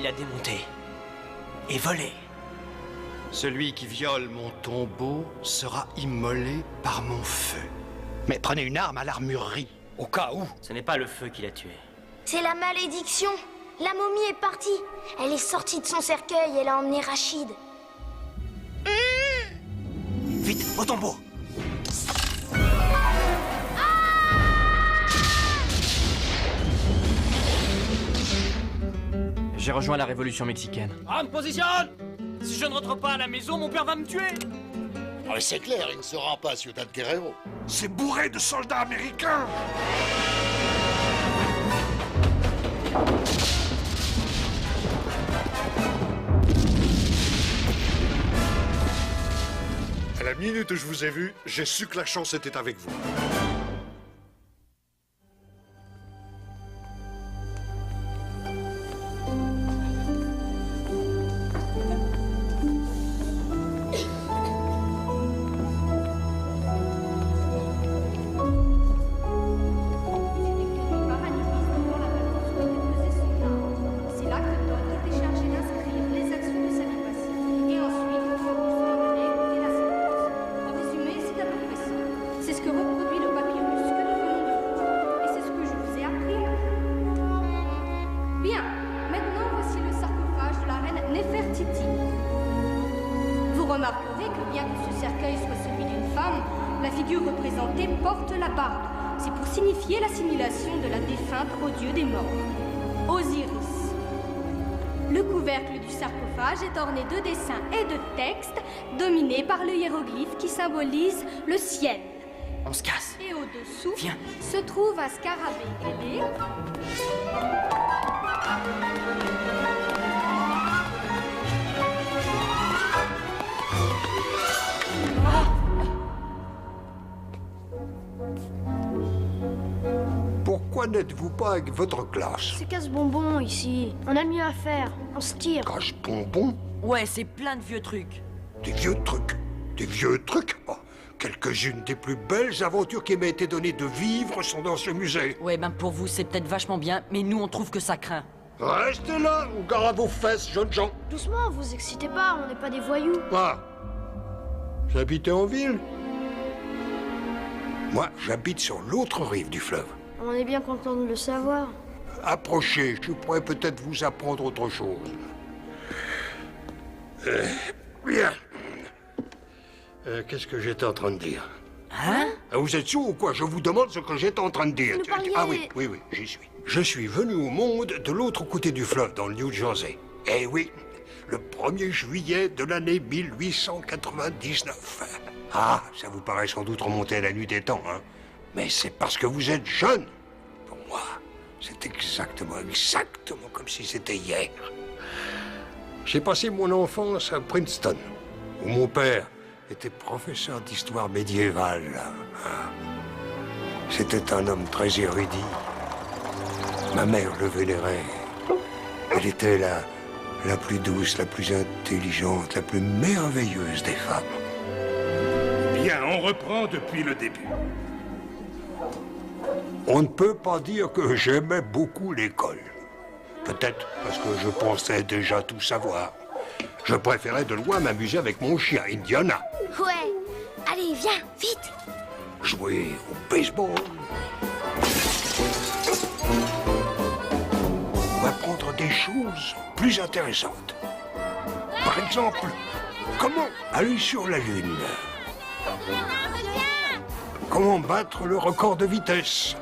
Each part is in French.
il l'a démonté. Et volé. Celui qui viole mon tombeau sera immolé par mon feu. Mais prenez une arme à l'armurerie, au cas où. Ce n'est pas le feu qui l'a tué. C'est la malédiction. La momie est partie. Elle est sortie de son cercueil et elle a emmené Rachid. Vite, au tombeau. J'ai rejoint la révolution mexicaine. Arme, positionne! Si je ne rentre pas à la maison, mon père va me tuer! Ah, c'est clair, il ne se rend pas à Ciudad Guerrero. C'est bourré de soldats américains! À la minute où je vous ai vu, j'ai su que la chance était avec vous. remarquerez que bien que ce cercueil soit celui d'une femme, la figure représentée porte la barbe. C'est pour signifier l'assimilation de la défunte au dieu des morts, Osiris. Le couvercle du sarcophage est orné de dessins et de textes dominés par le hiéroglyphe qui symbolise le ciel. On se casse. Et au-dessous Viens. se trouve un scarabée ailé. Pourquoi n'êtes-vous pas avec votre classe? C'est casse-bonbon ici. On a mieux à faire. On se tire. Cache-bonbon? Ouais, c'est plein de vieux trucs. Des vieux trucs? Des vieux trucs? Oh, quelques-unes des plus belles aventures qui m'aient été données de vivre sont dans ce musée. Ouais, ben pour vous, c'est peut-être vachement bien, mais nous, on trouve que ça craint. Restez là ou gare à vos fesses, jeunes gens. Doucement, vous excitez pas, on n'est pas des voyous. Ah, j'habitais en ville. Moi, j'habite sur l'autre rive du fleuve. On est bien content de le savoir. Approchez, je pourrais peut-être vous apprendre autre chose. Bien. Qu'est-ce que j'étais en train de dire? Hein? Vous êtes sourd ou quoi? Je vous demande ce que j'étais en train de dire. Vous nous parliez- Ah oui, j'y suis. Je suis venu au monde de l'autre côté du fleuve, dans le New Jersey. Eh oui, le 1er juillet de l'année 1899. Ah, ça vous paraît sans doute remonter à la nuit des temps, hein? Mais c'est parce que vous êtes jeune. Pour moi, c'est exactement comme si c'était hier. J'ai passé mon enfance à Princeton, où mon père était professeur d'histoire médiévale. C'était un homme très érudit. Ma mère le vénérait. Elle était la plus douce, la plus intelligente, la plus merveilleuse des femmes. Bien, on reprend depuis le début. On ne peut pas dire que j'aimais beaucoup l'école. Peut-être parce que je pensais déjà tout savoir. Je préférais de loin m'amuser avec mon chien, Indiana. Ouais. Allez, viens, vite. Jouer au baseball. Ou apprendre des choses plus intéressantes. Par exemple, comment aller sur la Lune? Comment battre le record de vitesse?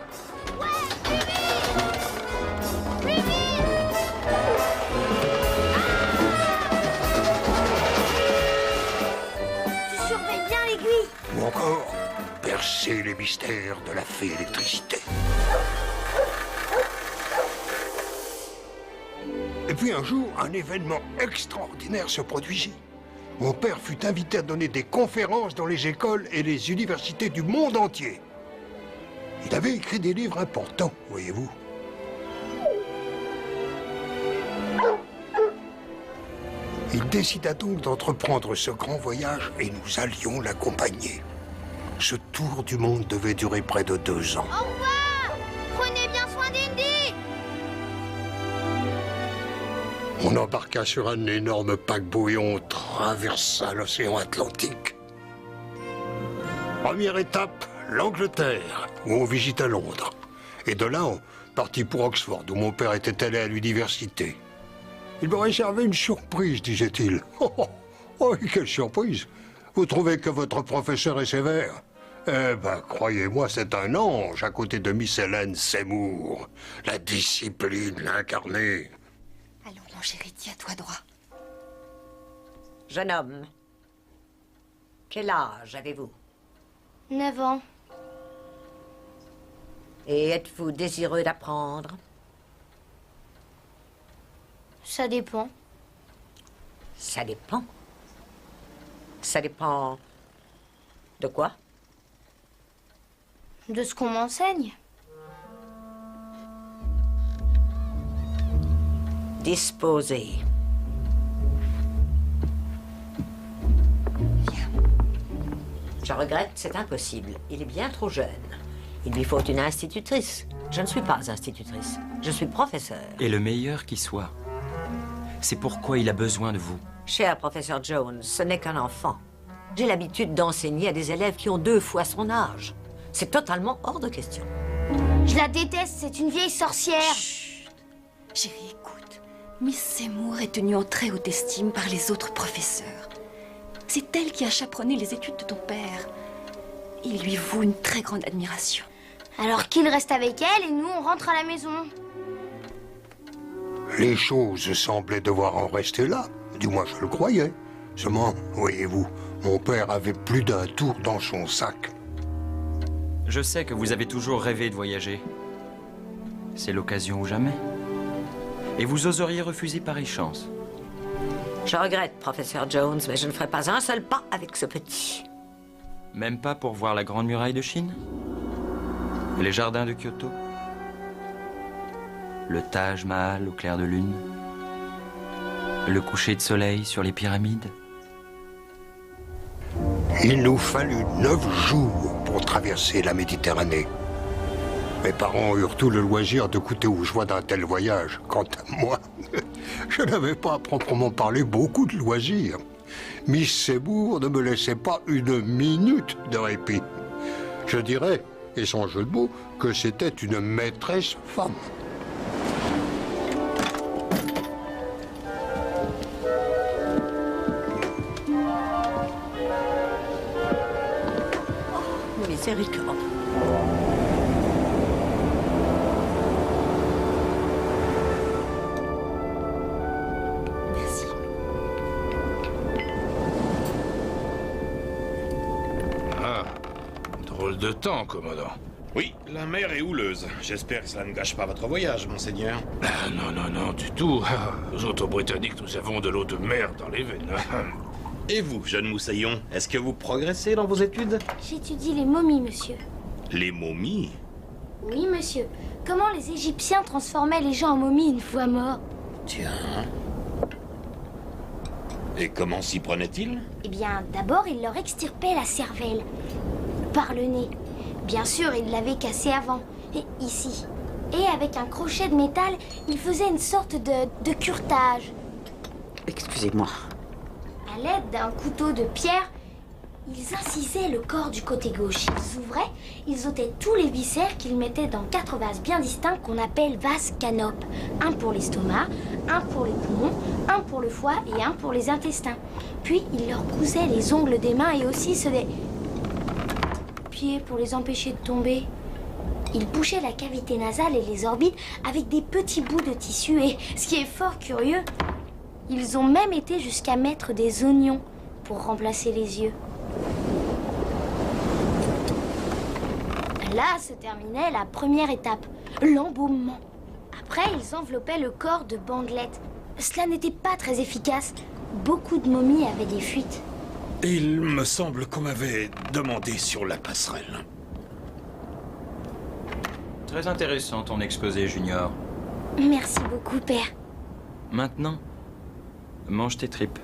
Tu surveilles bien l'aiguille. Ou encore, percer les mystères de la fée électricité. Et puis un jour, un événement extraordinaire se produisit. Mon père fut invité à donner des conférences dans les écoles et les universités du monde entier. Il avait écrit des livres importants, voyez-vous. Il décida donc d'entreprendre ce grand voyage et nous allions l'accompagner. Ce tour du monde devait durer près de 2 ans. Au revoir. Prenez bien soin d'Indy. On embarqua sur un énorme paquebot et on traversa l'océan Atlantique. Première étape, l'Angleterre, où on visita Londres. Et de là, on partit pour Oxford, où mon père était allé à l'université. Il me réservait une surprise, disait-il. Oh, quelle surprise! Vous trouvez que votre professeur est sévère? Eh ben, croyez-moi, c'est un ange à côté de Miss Hélène Seymour. La discipline l'incarnée. Allons, mon chéri, tiens-toi droit. Jeune homme, quel âge avez-vous? 9 ans. Et êtes-vous désireux d'apprendre? Ça dépend. Ça dépend. Ça dépend de quoi? De ce qu'on m'enseigne. Disposez. Viens. Je regrette, c'est impossible. Il est bien trop jeune. Il lui faut une institutrice. Je ne suis pas institutrice. Je suis professeur. Et le meilleur qui soit. C'est pourquoi il a besoin de vous. Cher professeur Jones, ce n'est qu'un enfant. J'ai l'habitude d'enseigner à des élèves qui ont 2 fois son âge. C'est totalement hors de question. Je la déteste, c'est une vieille sorcière. Chut. Chérie, écoute. Miss Seymour est tenue en très haute estime par les autres professeurs. C'est elle qui a chaperonné les études de ton père. Il lui voue une très grande admiration. Alors qu'il reste avec elle et nous on rentre à la maison. Les choses semblaient devoir en rester là. Du moins, je le croyais. Seulement, voyez-vous, mon père avait plus d'un tour dans son sac. Je sais que vous avez toujours rêvé de voyager. C'est l'occasion ou jamais. Et vous oseriez refuser pareille chance. Je regrette, professeur Jones, mais je ne ferai pas un seul pas avec ce petit. Même pas pour voir la Grande Muraille de Chine? Les jardins de Kyoto? Le Taj Mahal au clair de lune? Le coucher de soleil sur les pyramides? Il nous fallut 9 jours pour traverser la Méditerranée. Mes parents eurent tout le loisir de goûter aux joies d'un tel voyage. Quant à moi, je n'avais pas à proprement parler beaucoup de loisirs. Miss Seymour ne me laissait pas une minute de répit. Je dirais, et sans jeu de mots, que c'était une maîtresse femme. Miséricorde. Merci. Ah, drôle de temps, commandant. Oui, la mer est houleuse. J'espère que cela ne gâche pas votre voyage, monseigneur. Ah, non, du tout. Nous autres Britanniques, nous avons de l'eau de mer dans les veines. Et vous, jeune moussaillon, est-ce que vous progressez dans vos études? J'étudie les momies, monsieur. Les momies? Oui, monsieur. Comment les Égyptiens transformaient les gens en momies une fois morts? Tiens. Et comment s'y prenaient-ils? Eh bien, d'abord, ils leur extirpaient la cervelle. Par le nez. Bien sûr, ils l'avaient cassée avant. Et ici. Et avec un crochet de métal, ils faisaient une sorte de curetage. Excusez-moi. À l'aide d'un couteau de pierre, ils incisaient le corps du côté gauche. Ils ouvraient, ils ôtaient tous les viscères qu'ils mettaient dans 4 vases bien distincts qu'on appelle vases canopes. Un pour l'estomac, un pour les poumons, un pour le foie et un pour les intestins. Puis ils leur cousaient les ongles des mains et aussi ceux des pieds pour les empêcher de tomber. Ils bouchaient la cavité nasale et les orbites avec des petits bouts de tissu et, ce qui est fort curieux, ils ont même été jusqu'à mettre des oignons pour remplacer les yeux. Là se terminait la première étape, l'embaumement. Après, ils enveloppaient le corps de bandelettes. Cela n'était pas très efficace. Beaucoup de momies avaient des fuites. Il me semble qu'on m'avait demandé sur la passerelle. Très intéressant ton exposé, Junior. Merci beaucoup, père. Maintenant, mange tes tripes.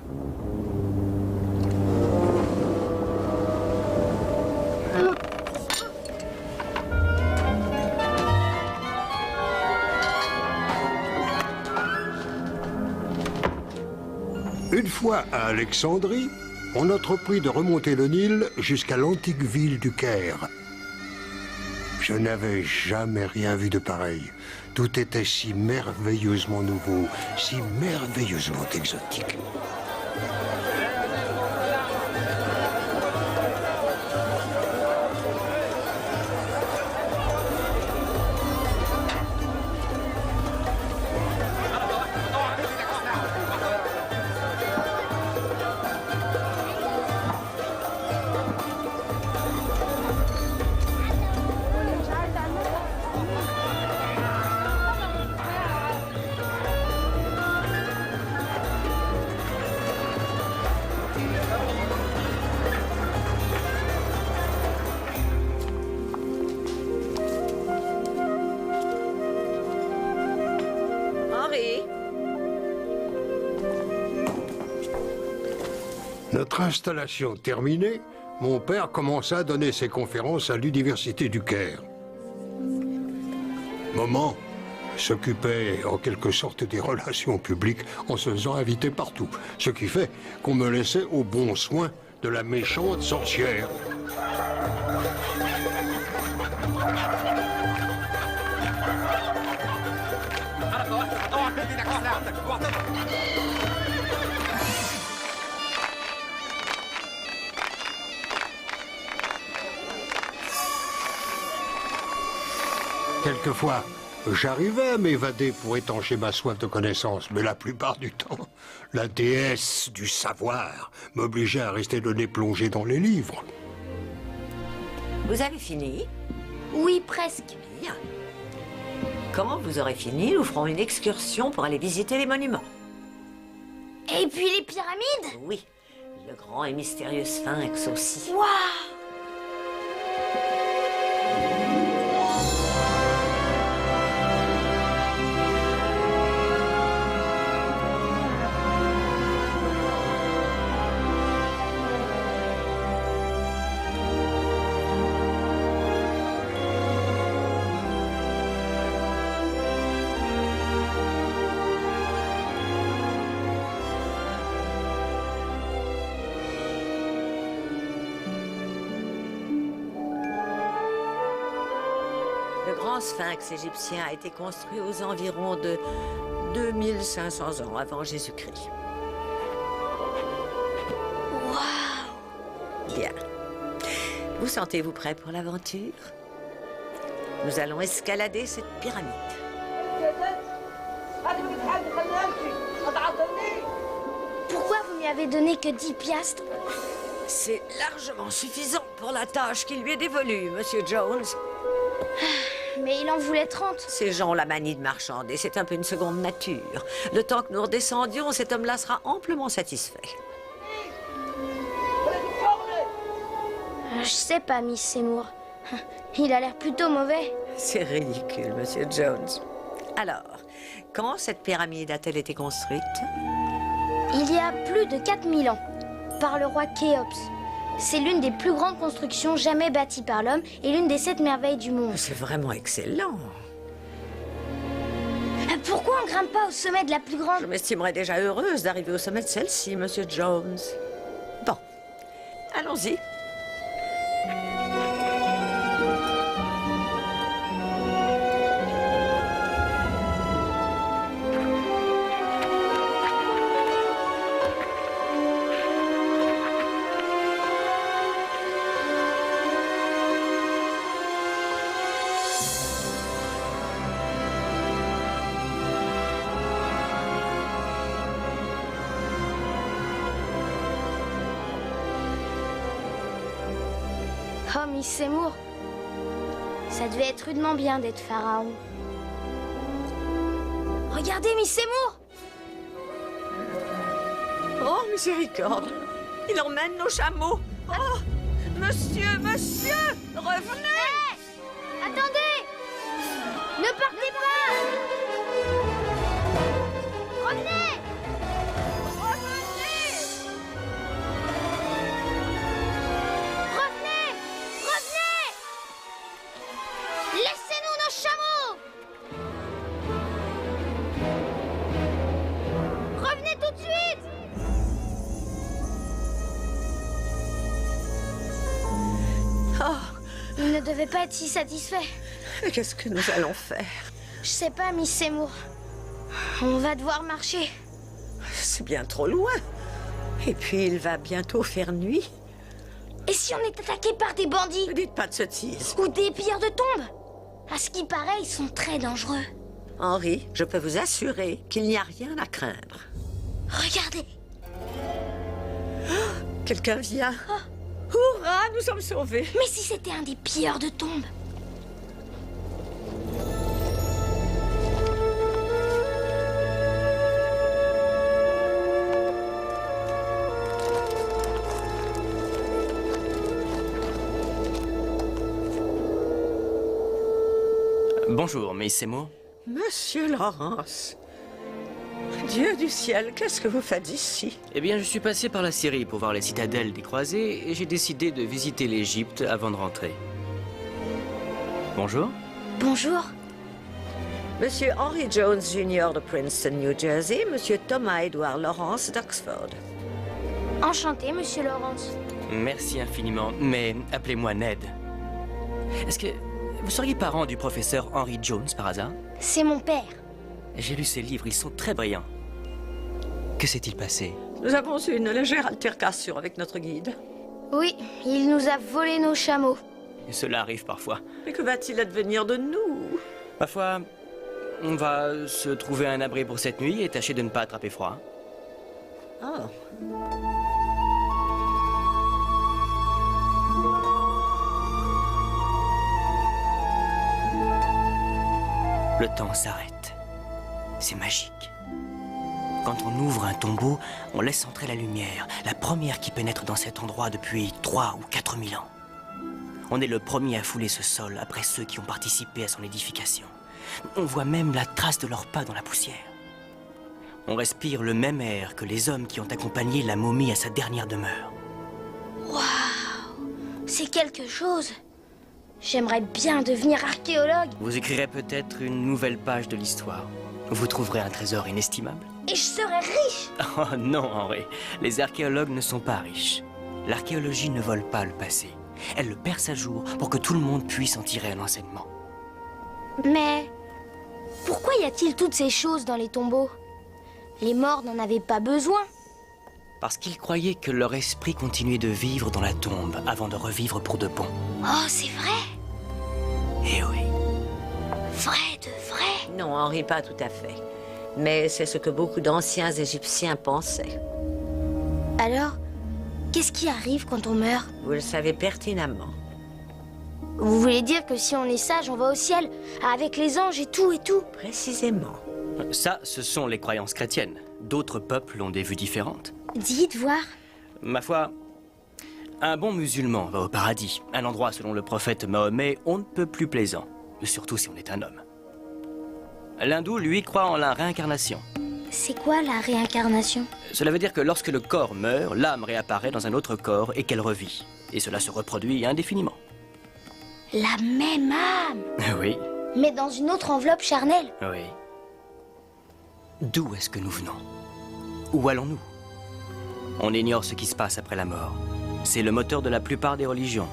Une fois à Alexandrie, on entreprit de remonter le Nil jusqu'à l'antique ville du Caire. Je n'avais jamais rien vu de pareil. Tout était si merveilleusement nouveau, si merveilleusement exotique. Notre installation terminée, mon père commença à donner ses conférences à l'université du Caire. Maman s'occupait en quelque sorte des relations publiques en se faisant inviter partout, ce qui fait qu'on me laissait au bon soin de la méchante sorcière. Quelquefois, j'arrivais à m'évader pour étancher ma soif de connaissance, mais la plupart du temps, la déesse du savoir m'obligeait à rester le nez plongé dans les livres. Vous avez fini? Oui, presque. Bien. Quand vous aurez fini, nous ferons une excursion pour aller visiter les monuments. Et puis les pyramides? Oui, le grand et mystérieux sphinx aussi. Waouh! Le grand sphinx égyptien a été construit aux environs de 2500 ans avant Jésus-Christ. Waouh! Bien. Vous sentez-vous prêt pour l'aventure? Nous allons escalader cette pyramide. Pourquoi vous lui avez donné que 10 piastres? C'est largement suffisant pour la tâche qui lui est dévolue, Monsieur Jones. Mais il en voulait 30. Ces gens ont la manie de marchander, c'est un peu une seconde nature. Le temps que nous redescendions, cet homme-là sera amplement satisfait. Je sais pas, Miss Seymour. Il a l'air plutôt mauvais. C'est ridicule, Monsieur Jones. Alors, quand cette pyramide a-t-elle été construite? Il y a plus de 4000 ans, par le roi Khéops. C'est l'une des plus grandes constructions jamais bâties par l'homme et l'une des 7 merveilles du monde. C'est vraiment excellent. Pourquoi on grimpe pas au sommet de la plus grande? Je m'estimerais déjà heureuse d'arriver au sommet de celle-ci, Monsieur Jones. Bon, allons-y. Oh, Miss Seymour, ça devait être rudement bien d'être pharaon. Regardez, Miss Seymour! Oh, miséricorde! Il emmène nos chameaux! Oh! Monsieur, monsieur! Revenez! Hey! Attendez! Ne partez pas! Revenez! Revenez! Revenez! Revenez! Laissez-nous nos chameaux! Revenez tout de suite! devait pas être si satisfait. Mais qu'est-ce que nous allons faire? Je sais pas, Miss Seymour. On va devoir marcher. C'est bien trop loin. Et puis il va bientôt faire nuit. Et si on est attaqué par des bandits? Ne dites pas de sottises. Ou des pilleurs de tombes? À ce qui paraît, ils sont très dangereux. Henri, je peux vous assurer qu'il n'y a rien à craindre. Regardez. Oh, quelqu'un vient. Hurrah, nous sommes sauvés. Mais si c'était un des pilleurs de tombes? Bonjour, Miss Seymour. Monsieur Lawrence. Dieu du ciel, qu'est-ce que vous faites ici? Eh bien, je suis passé par la Syrie pour voir les citadelles des croisés et j'ai décidé de visiter l'Égypte avant de rentrer. Bonjour. Bonjour. Monsieur Henry Jones Jr. de Princeton, New Jersey, Monsieur Thomas Edward Lawrence d'Oxford. Enchanté, Monsieur Lawrence. Merci infiniment, mais appelez-moi Ned. Est-ce que vous seriez parent du professeur Henry Jones, par hasard? C'est mon père. J'ai lu ses livres, ils sont très brillants. Que s'est-il passé? Nous avons eu une légère altercation avec notre guide. Oui, il nous a volé nos chameaux. Et cela arrive parfois. Mais que va-t-il advenir de nous? Ma foi, on va se trouver un abri pour cette nuit et tâcher de ne pas attraper froid. Oh. Le temps s'arrête. C'est magique. Quand on ouvre un tombeau, on laisse entrer la lumière, la première qui pénètre dans cet endroit depuis 3 ou 4 000 ans. On est le premier à fouler ce sol après ceux qui ont participé à son édification. On voit même la trace de leurs pas dans la poussière. On respire le même air que les hommes qui ont accompagné la momie à sa dernière demeure. Waouh! C'est quelque chose. J'aimerais bien devenir archéologue. Vous écrirez peut-être une nouvelle page de l'histoire. Vous trouverez un trésor inestimable. Et je serai riche. Oh non, Henri. Les archéologues ne sont pas riches. L'archéologie ne vole pas le passé. Elle le perce à jour pour que tout le monde puisse en tirer un enseignement. Mais pourquoi y a-t-il toutes ces choses dans les tombeaux? Les morts n'en avaient pas besoin. Parce qu'ils croyaient que leur esprit continuait de vivre dans la tombe avant de revivre pour de bon. Oh, c'est vrai? Eh oui. Vrai de vrai? Non, Henri, pas tout à fait. Mais c'est ce que beaucoup d'anciens Égyptiens pensaient. Alors, qu'est-ce qui arrive quand on meurt? Vous le savez pertinemment. Vous voulez dire que si on est sage, on va au ciel, avec les anges et tout et tout? Précisément. Ça, ce sont les croyances chrétiennes. D'autres peuples ont des vues différentes. Dites voir. Ma foi, un bon musulman va au paradis, un endroit selon le prophète Mahomet on ne peut plus plaisant, surtout si on est un homme. L'hindou, lui, croit en la réincarnation. C'est quoi la réincarnation? Cela veut dire que lorsque le corps meurt, l'âme réapparaît dans un autre corps et qu'elle revit. Et cela se reproduit indéfiniment. La même âme? Oui. Mais dans une autre enveloppe charnelle? Oui. D'où est-ce que nous venons? Où allons-nous? On ignore ce qui se passe après la mort. C'est le moteur de la plupart des religions.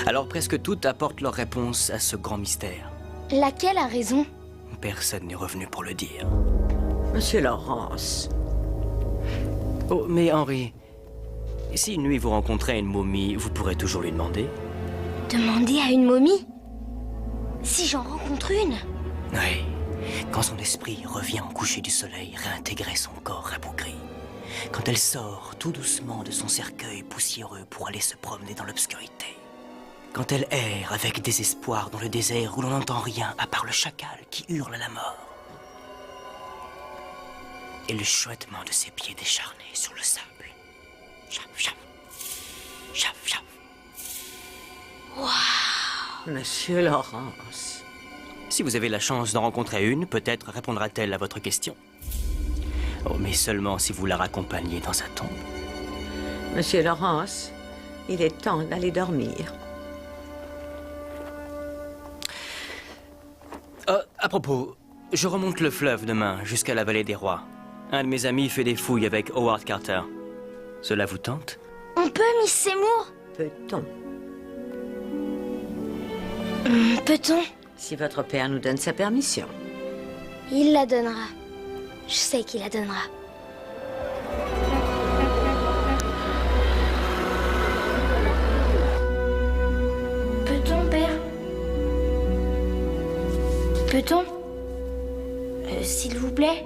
Alors presque toutes apportent leur réponse à ce grand mystère. Laquelle a raison? Personne n'est revenu pour le dire. Monsieur Lawrence. Oh, mais Henri, si une nuit vous rencontrez une momie, vous pourrez toujours lui demander. Demander à une momie? Si j'en rencontre une? Oui. Quand son esprit revient au coucher du soleil, réintégrer son corps rabougri. Quand elle sort tout doucement de son cercueil poussiéreux pour aller se promener dans l'obscurité. Quand elle erre avec désespoir dans le désert où l'on n'entend rien à part le chacal qui hurle à la mort. Et le chuintement de ses pieds décharnés sur le sable. Chaf, chaf. Chaf, chaf. Waouh! Monsieur Lawrence. Si vous avez la chance d'en rencontrer une, peut-être répondra-t-elle à votre question. Oh, mais seulement si vous la raccompagnez dans sa tombe. Monsieur Lawrence, il est temps d'aller dormir. À propos, je remonte le fleuve demain jusqu'à la vallée des rois. Un de mes amis fait des fouilles avec Howard Carter. Cela vous tente? On peut, Miss Seymour? Peut-on? Peut-on? Si votre père nous donne sa permission. Il la donnera. Je sais qu'il la donnera. Peut-on, père? Peut-on? S'il vous plaît?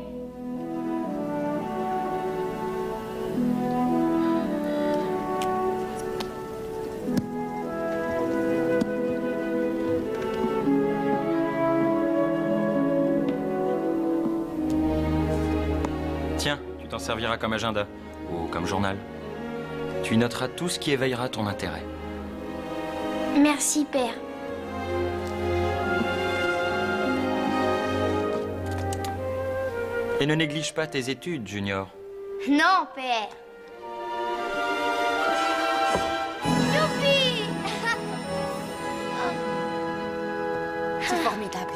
Tiens, tu t'en serviras comme agenda, ou comme journal. Tu y noteras tout ce qui éveillera ton intérêt. Merci, père. Et ne néglige pas tes études, Junior. Non, père. Youpi! C'est formidable.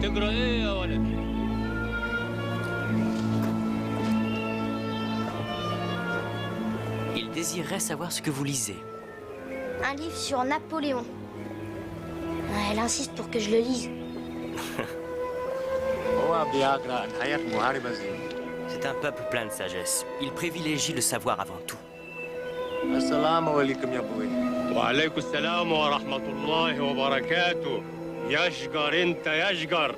تقرا ايه يا ولد؟ Il désirerait savoir ce que vous lisez. Un livre sur Napoléon. Elle insiste pour que je le lise. C'est un peuple plein de sagesse. Il privilégie le savoir avant tout. وعليكم السلام ورحمة الله وبركاته. يشجر انت يشجر.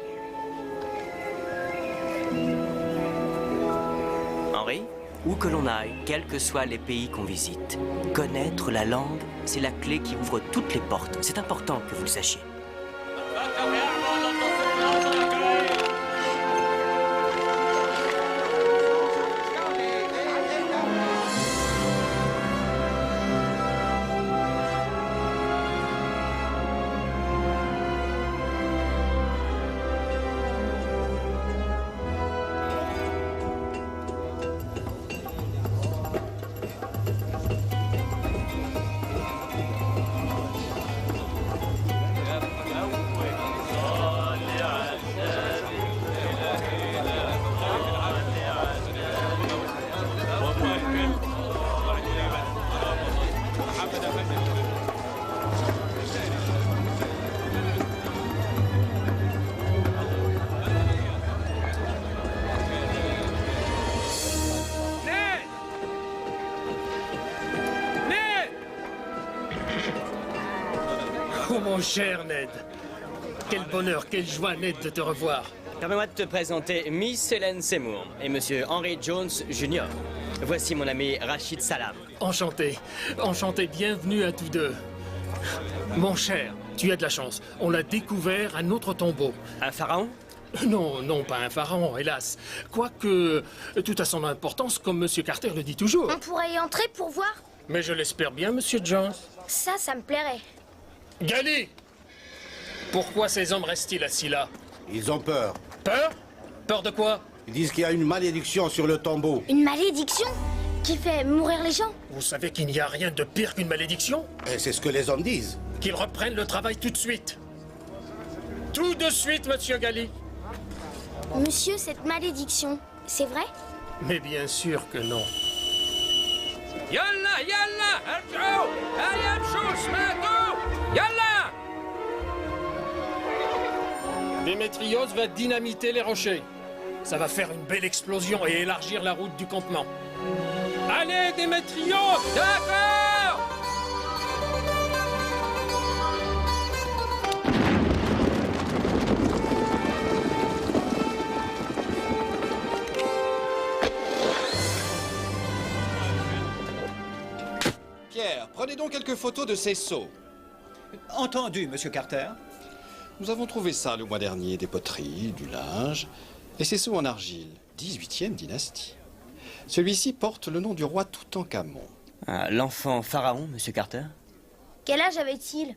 Henri, où que l'on aille, quels que soient les pays qu'on visite, connaître la langue, c'est la clé qui ouvre toutes les portes. C'est important que vous le sachiez. Oh mon cher Ned. Quel bonheur, quelle joie Ned de te revoir. Permets-moi de te présenter Miss Hélène Seymour et Monsieur Henry Jones Jr. Voici mon ami Rachid Salam. Enchanté, enchanté, bienvenue à tous deux. Mon cher, tu as de la chance. On l'a découvert à notre tombeau. Un pharaon? Non, non, pas un pharaon, hélas. Quoique, tout a son importance, comme Monsieur Carter le dit toujours. On pourrait y entrer pour voir? Mais je l'espère bien, Monsieur Jones. Ça me plairait. Gali! Pourquoi ces hommes restent-ils assis là? Ils ont peur. Peur? Peur de quoi? Ils disent qu'il y a une malédiction sur le tombeau. Une malédiction? Qui fait mourir les gens? Vous savez qu'il n'y a rien de pire qu'une malédiction? Et c'est ce que les hommes disent. Qu'ils reprennent le travail tout de suite. Tout de suite, Monsieur Gali. Monsieur, cette malédiction, c'est vrai? Mais bien sûr que non. يلا يلا ارجعوا هيا امشوا سمعتوا يلا. Démétrios va dynamiter les rochers. Ça va faire une belle explosion et élargir la route du campement. Allez, Démétrios! D'accord. Pierre, prenez donc quelques photos de ces seaux. Entendu, Monsieur Carter. Nous avons trouvé ça le mois dernier, des poteries, du linge, et ces seaux en argile, 18e dynastie. Celui-ci porte le nom du roi Toutankhamon. Ah, l'enfant pharaon, Monsieur Carter? Quel âge avait-il?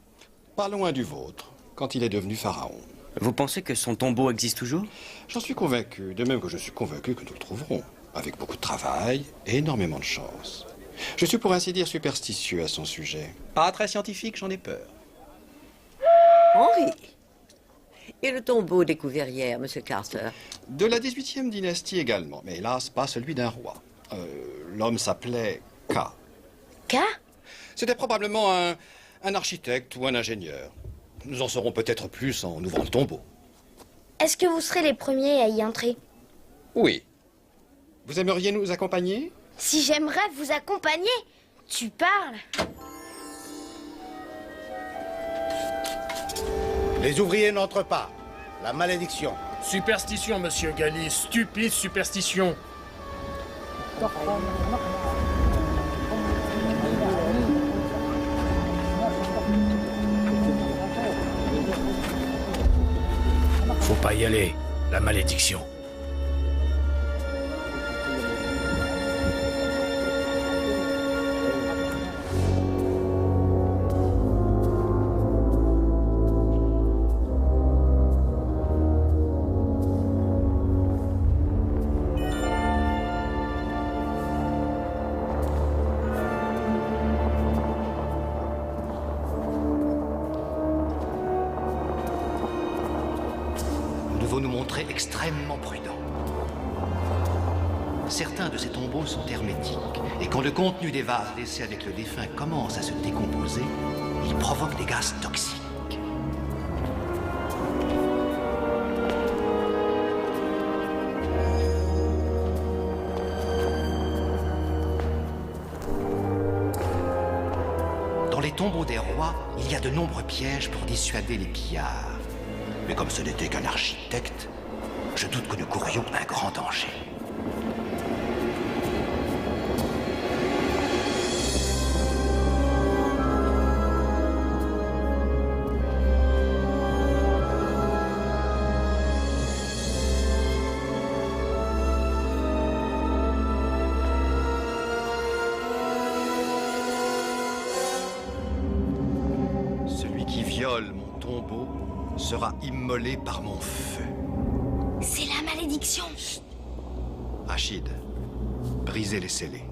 Pas loin du vôtre, quand il est devenu pharaon. Vous pensez que son tombeau existe toujours? J'en suis convaincu, de même que je suis convaincu que nous le trouverons. avec beaucoup de travail et énormément de chance. Je suis pour ainsi dire superstitieux à son sujet. Pas très scientifique, j'en ai peur. Henri. Et le tombeau découvert hier, Monsieur Carter? De la 18e dynastie également, mais hélas pas celui d'un roi. L'homme s'appelait K. K? C'était probablement un architecte ou un ingénieur. Nous en saurons peut-être plus en ouvrant le tombeau. Est-ce que vous serez les premiers à y entrer? Oui. Vous aimeriez nous accompagner? Si j'aimerais vous accompagner? Tu parles? Les ouvriers n'entrent pas. La malédiction. Superstition, monsieur Gali. Stupide superstition. Faut pas y aller. La malédiction. Extrêmement prudent. Certains de ces tombeaux sont hermétiques, et quand le contenu des vases laissés avec le défunt commence à se décomposer, il provoque des gaz toxiques. Dans les tombeaux des rois, il y a de nombreux pièges pour dissuader les pillards. Mais comme ce n'était qu'un architecte, je doute que nous courions un grand danger. Celui qui viole mon tombeau sera immolé par mon feu. C'est la malédiction. Rachid, brisez les scellés.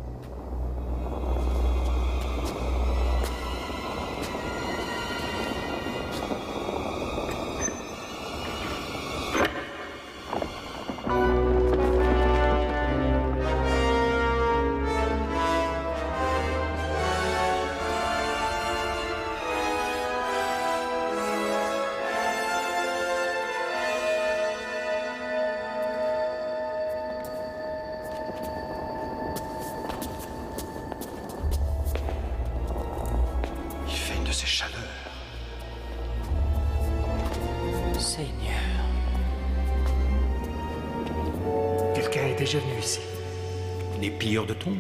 Déjà venu ici. Les pilleurs de tombes?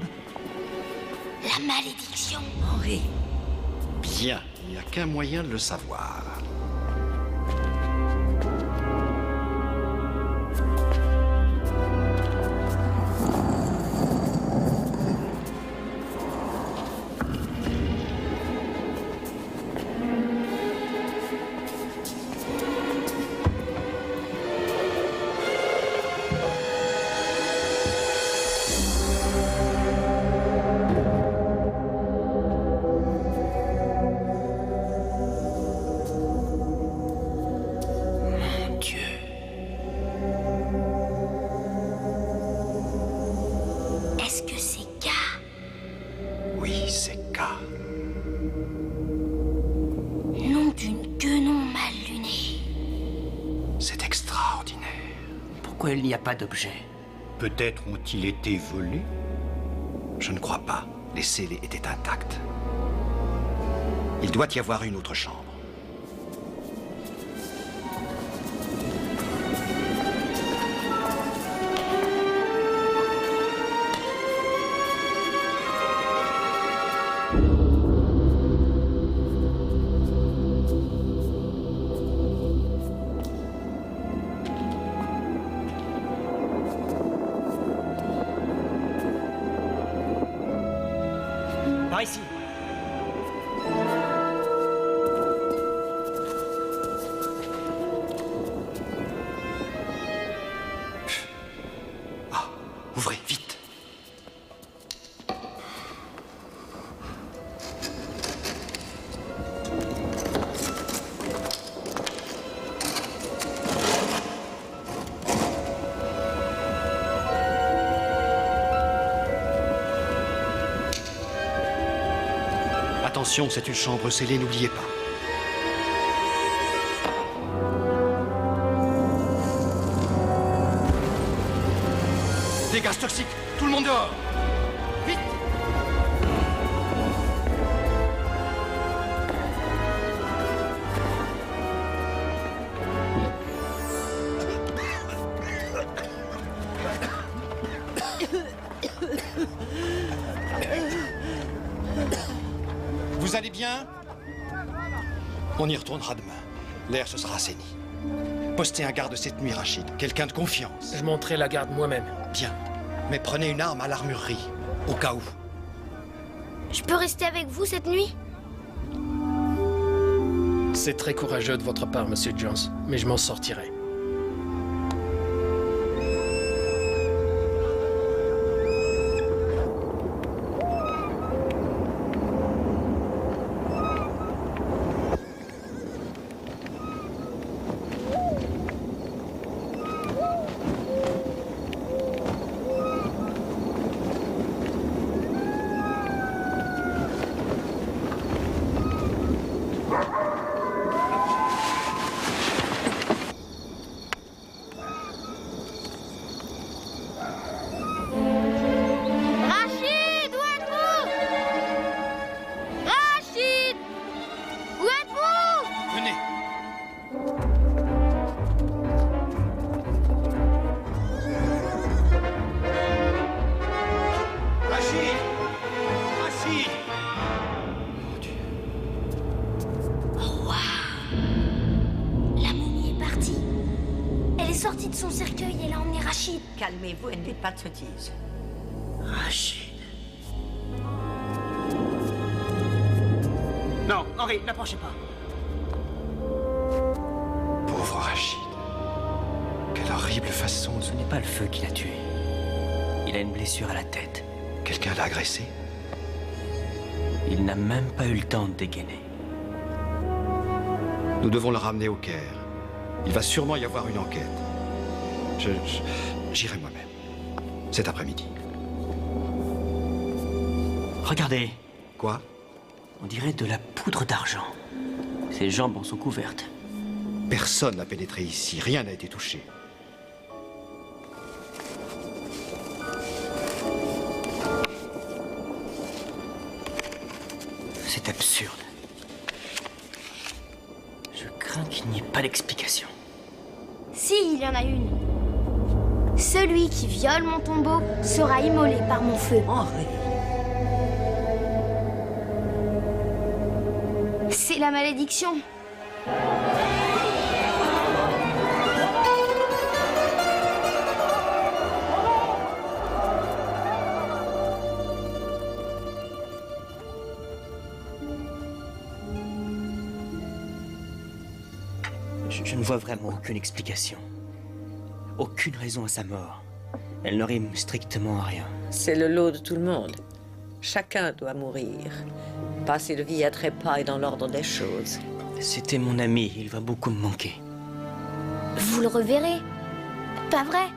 La malédiction. Henri. Bien, il n'y a qu'un moyen de le savoir. Pourquoi il n'y a pas d'objet? Peut-être ont-ils été volés? Je ne crois pas. Les scellés étaient intacts. Il doit y avoir une autre chambre. Par ici. Attention, c'est une chambre scellée, n'oubliez pas. Des gaz toxiques, tout le monde dehors! Vite! Vous allez bien? On y retournera demain. L'air se sera assaini. Postez un garde cette nuit, Rachid. Quelqu'un de confiance. Je monterai la garde moi-même. Bien. Mais prenez une arme à l'armurerie, au cas où. Je peux rester avec vous cette nuit? C'est très courageux de votre part, Monsieur Jones, mais je m'en sortirai. Rachid, où êtes-vous? Rachid! Où êtes-vous? Venez. Rachid! Rachid! Oh, waouh! La momie est partie. Elle est sortie de son cercueil et elle a emmené Rachid. Calmez-vous et ne dites pas de sottises. Rachid. Non, Henri, n'approchez pas. Pauvre Rachid. Quelle horrible façon de... Ce n'est pas le feu qui l'a tué. Il a une blessure à la tête. Quelqu'un l'a agressé? Il n'a même pas eu le temps de dégainer. Nous devons le ramener au Caire. Il va sûrement y avoir une enquête. J'irai moi-même. Cet après-midi. Regardez. Quoi? On dirait de la poudre d'argent. Ses jambes en sont couvertes. Personne n'a pénétré ici. Rien n'a été touché. C'est absurde. Je crains qu'il n'y ait pas d'explication. Si, il y en a une. Celui qui viole mon tombeau sera immolé par mon feu. Henri. C'est la malédiction. Je ne vois vraiment aucune explication. Aucune raison à sa mort. Elle ne rime strictement à rien. C'est le lot de tout le monde. Chacun doit mourir. Passer de vie à trépas et dans l'ordre des choses. C'était mon ami, il va beaucoup me manquer. Vous le reverrez. Pas vrai?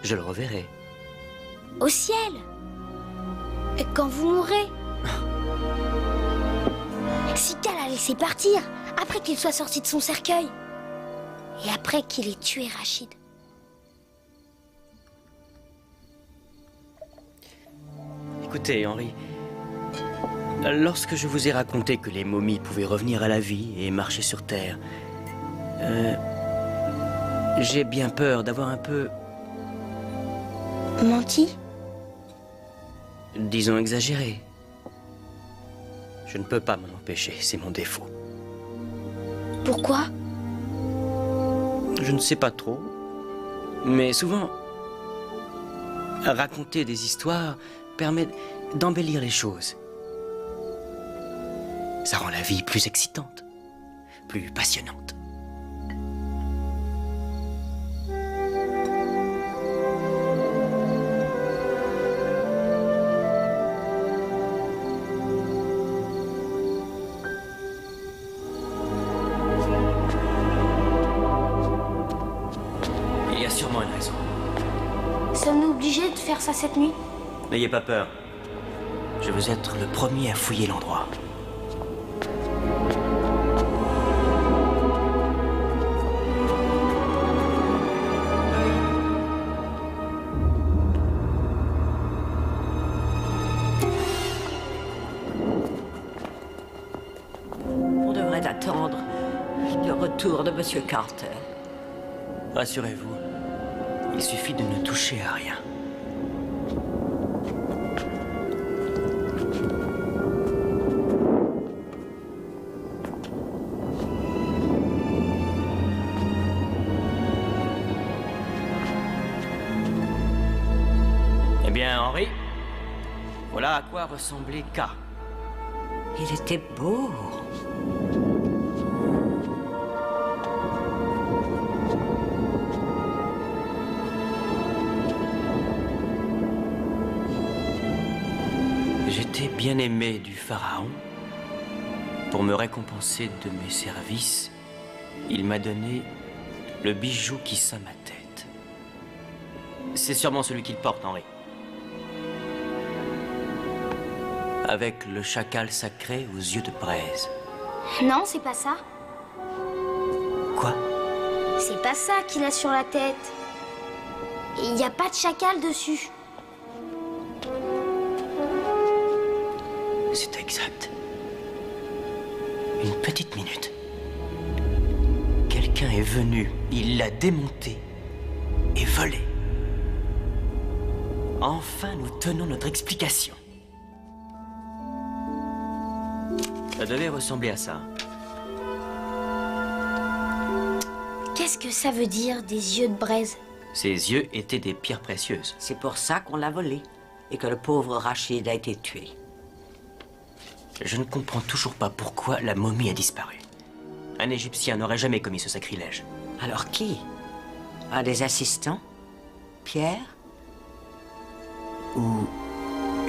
Je le reverrai. Au ciel. Et quand vous mourrez. Sika l'a laissé partir, après qu'il soit sorti de son cercueil. Et après qu'il ait tué Rachid. Écoutez, Henri, lorsque je vous ai raconté que les momies pouvaient revenir à la vie et marcher sur Terre, j'ai bien peur d'avoir un peu... Menti? Disons exagéré. Je ne peux pas m'en empêcher, c'est mon défaut. Pourquoi? Je ne sais pas trop, mais souvent, raconter des histoires permet d'embellir les choses. Ça rend la vie plus excitante, plus passionnante. Il y a sûrement une raison. Sommes-nous obligés de faire ça cette nuit? N'ayez pas peur. Je veux être le premier à fouiller l'endroit. devrait attendre le retour de Monsieur Carter. Rassurez-vous, il suffit de ne toucher à rien. Eh bien, Henry, voilà à quoi ressemblait K. Il était beau. J'étais bien aimé du pharaon. Pour me récompenser de mes services, il m'a donné le bijou qui ceint ma tête. C'est sûrement celui qu'il porte, Henry. Avec le chacal sacré aux yeux de braise. Non, c'est pas ça. Quoi? C'est pas ça qu'il a sur la tête. Et il n'y a pas de chacal dessus. C'est exact. Une petite minute. Quelqu'un est venu, il l'a démonté et volé. Enfin, nous tenons notre explication. Ça devait ressembler à ça. Qu'est-ce que ça veut dire, des yeux de braise? Ses yeux étaient des pierres précieuses. C'est pour ça qu'on l'a volé et que le pauvre Rachid a été tué. Je ne comprends toujours pas pourquoi la momie a disparu. Un Égyptien n'aurait jamais commis ce sacrilège. Alors qui? Un des assistants? Pierre? Ou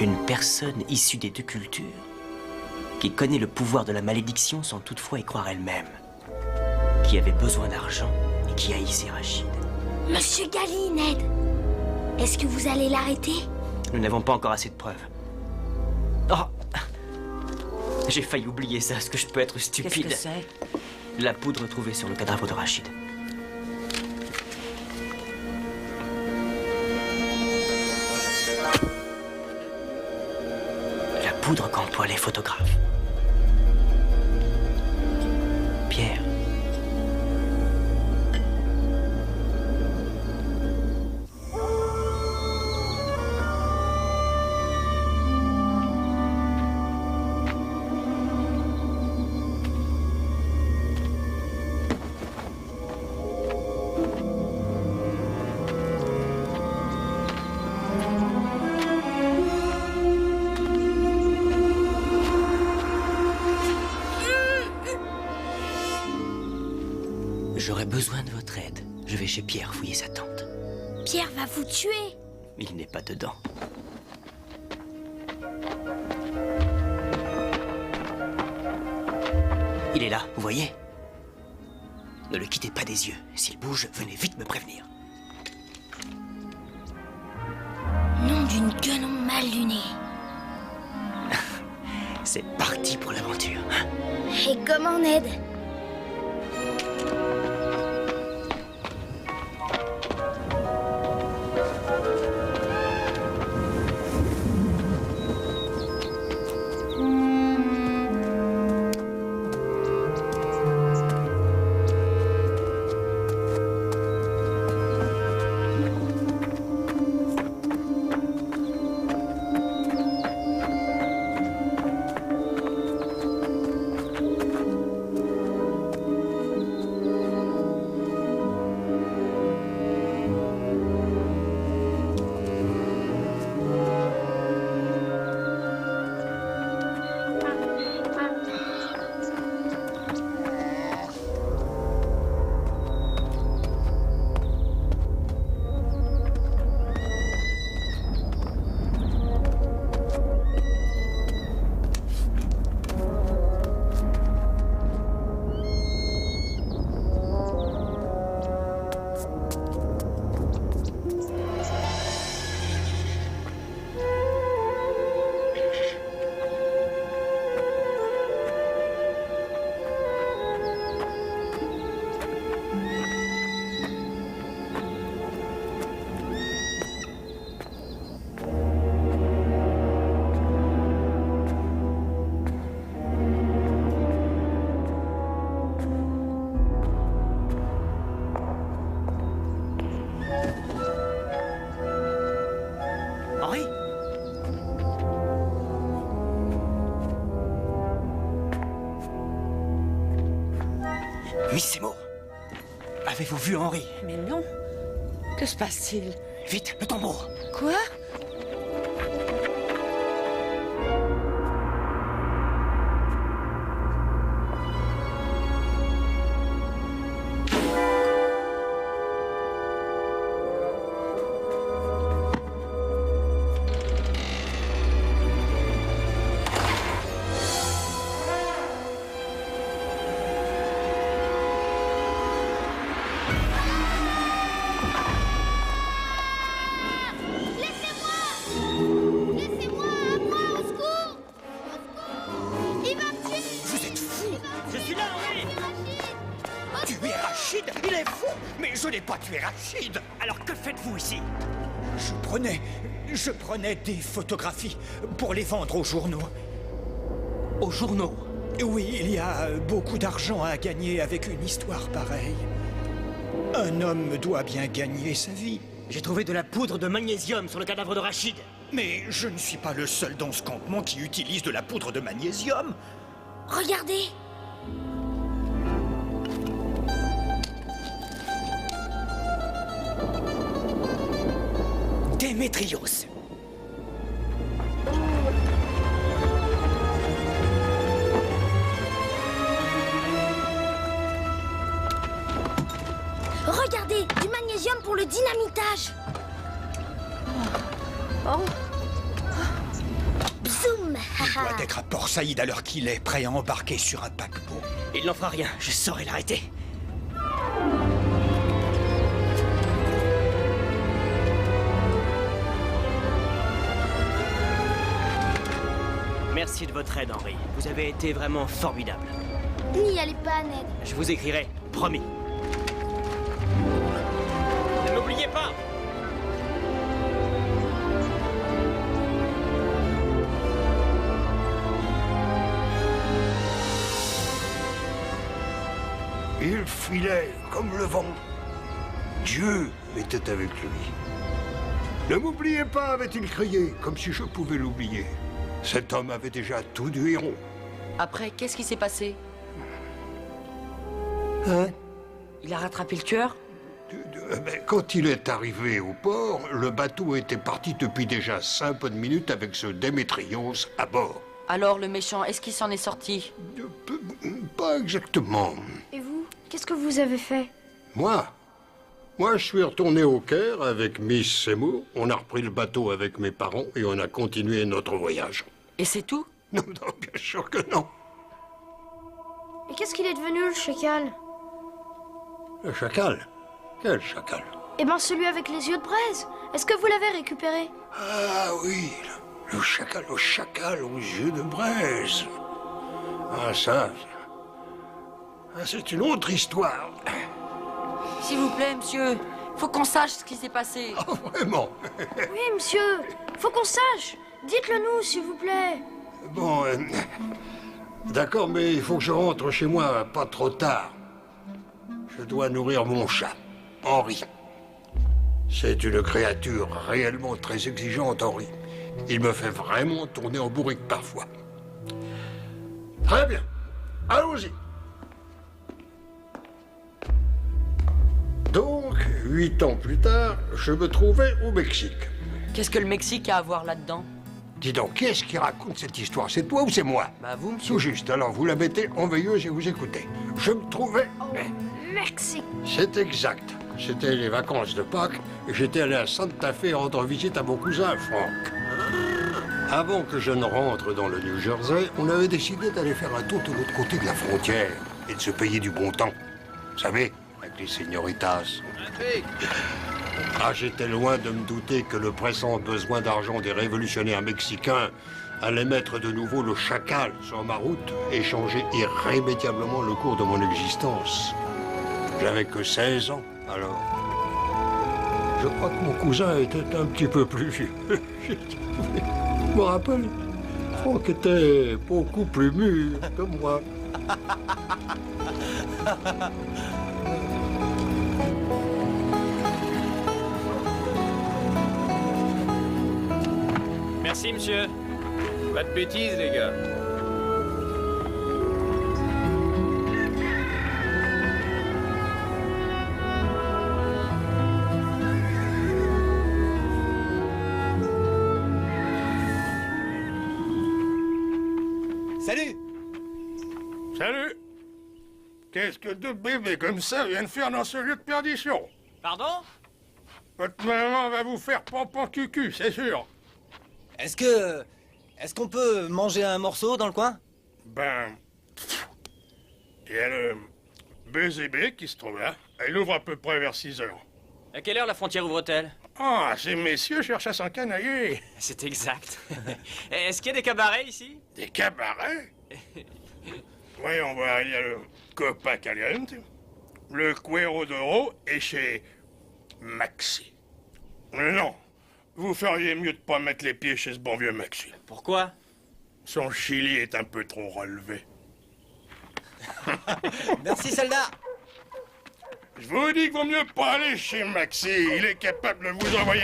une personne issue des deux cultures qui connaît le pouvoir de la malédiction sans toutefois y croire elle-même, qui avait besoin d'argent et qui haïssait Rachid. Monsieur Gali, Ned, est-ce que vous allez l'arrêter? Nous n'avons pas encore assez de preuves. Oh! J'ai failli oublier ça, est-ce que je peux être stupide? Qu'est-ce que c'est? La poudre trouvée sur le cadavre de Rachid. La poudre qu'emploient les photographes. Pierre. J'aurais besoin de votre aide. Je vais chez Pierre fouiller sa tente. Pierre va vous tuer. Il n'est pas dedans. Il est là, vous voyez? Ne le quittez pas des yeux. S'il bouge, venez vite me prévenir. Nom d'une guenon mal lunée. C'est parti pour l'aventure. Et comment, Ned? Miss Seymour, avez-vous vu Henri? Mais non. Que se passe-t-il? Vite, le tambour. Quoi? Il est fou! Mais je n'ai pas tué Rachid! Alors que faites-vous ici? Je prenais des photographies pour les vendre aux journaux. Aux journaux? Oui, il y a beaucoup d'argent à gagner avec une histoire pareille. Un homme doit bien gagner sa vie. J'ai trouvé de la poudre de magnésium sur le cadavre de Rachid. Mais je ne suis pas le seul dans ce campement qui utilise de la poudre de magnésium. Regardez! Démétrios. Regardez, du magnésium pour le dynamitage. Bzoum. Il doit être à Port Saïd à l'heure qu'il est, prêt à embarquer sur un paquebot. Il n'en fera rien, je saurai l'arrêter. Merci de votre aide, Henri. Vous avez été vraiment formidable. N'y allez pas, Ned. Je vous écrirai, promis. Ne m'oubliez pas! Il filait comme le vent. Dieu était avec lui. Ne m'oubliez pas, avait-il crié, comme si je pouvais l'oublier. Cet homme avait déjà tout du héros. Après, qu'est-ce qui s'est passé? Hein? Il a rattrapé le tueur? Mais quand il est arrivé au port, le bateau était parti depuis déjà 5 bonnes minutes avec ce Démétrios à bord. Alors, le méchant, est-ce qu'il s'en est sorti? Pas exactement. Et vous? Qu'est-ce que vous avez fait? Moi, je suis retourné au Caire avec Miss Seymour. On a repris le bateau avec mes parents et on a continué notre voyage. Et c'est tout? Non, bien sûr que non. Et qu'est-ce qu'il est devenu, le chacal? Le chacal? Quel chacal? Eh ben, celui avec les yeux de braise. Est-ce que vous l'avez récupéré? Ah oui, le chacal aux yeux de braise. Ah, ça, c'est une autre histoire. S'il vous plaît, monsieur, faut qu'on sache ce qui s'est passé. Oh, vraiment? Oui, monsieur, faut qu'on sache. Dites-le nous, s'il vous plaît. Bon, d'accord, mais il faut que je rentre chez moi pas trop tard. Je dois nourrir mon chat, Henri. C'est une créature réellement très exigeante, Henri. Il me fait vraiment tourner en bourrique parfois. Très bien, allons-y. Donc, 8 ans plus tard, je me trouvais au Mexique. Qu'est-ce que le Mexique a à voir là-dedans? Dis donc, qui est-ce qui raconte cette histoire? C'est toi ou c'est moi? Bah vous, monsieur. Tout juste, alors vous la mettez en veilleuse et vous écoutez. Je me trouvais... Mexique. C'est exact. C'était les vacances de Pâques et j'étais allé à Santa Fe rendre visite à mon cousin Frank. Avant que je ne rentre dans le New Jersey, on avait décidé d'aller faire un tour de l'autre côté de la frontière et de se payer du bon temps. Vous savez, avec les señoritas. Ah, j'étais loin de me douter que le pressant besoin d'argent des révolutionnaires mexicains allait mettre de nouveau le chacal sur ma route et changer irrémédiablement le cours de mon existence. J'avais que 16 ans, alors. Je crois que mon cousin était un petit peu plus vieux. Je me rappelle, Franck était beaucoup plus mûr que moi. Merci, monsieur. Pas de bêtises, les gars. Qu'est-ce que deux bébés comme ça viennent faire dans ce lieu de perdition? Pardon? Votre maman va vous faire pampan cucu, c'est sûr. Est-ce qu'on peut manger un morceau dans le coin? Ben... Il y a le BZB qui se trouve là. Elle ouvre à peu près vers 6 heures. À quelle heure la frontière ouvre-t-elle? Ah, ces messieurs cherchent à s'encanailler. C'est exact. Est-ce qu'il y a des cabarets ici? Des cabarets? Voyons voir, il y a le Copa Caliente, le Cuero d'Oro et chez Maxi. Mais non, vous feriez mieux de pas mettre les pieds chez ce bon vieux Maxi. Pourquoi? Son chili est un peu trop relevé. Merci, soldat. Je vous dis qu'il vaut mieux pas aller chez Maxi. Il est capable de vous envoyer...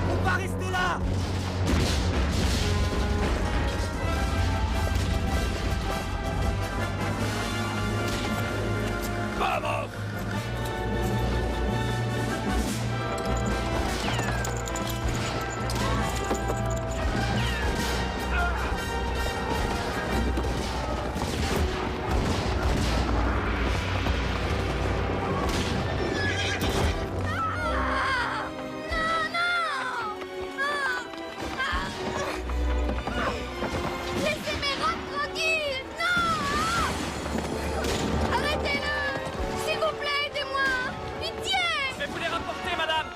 On va rester là. Vamos! Laissez mes robes tranquilles! Non! Arrêtez-le! S'il vous plaît, aidez-moi! Pitié! Je vais vous les rapporter, madame!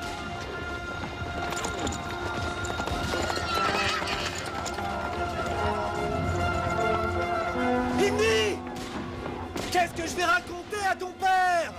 Indy! Qu'est-ce que je vais raconter à ton père?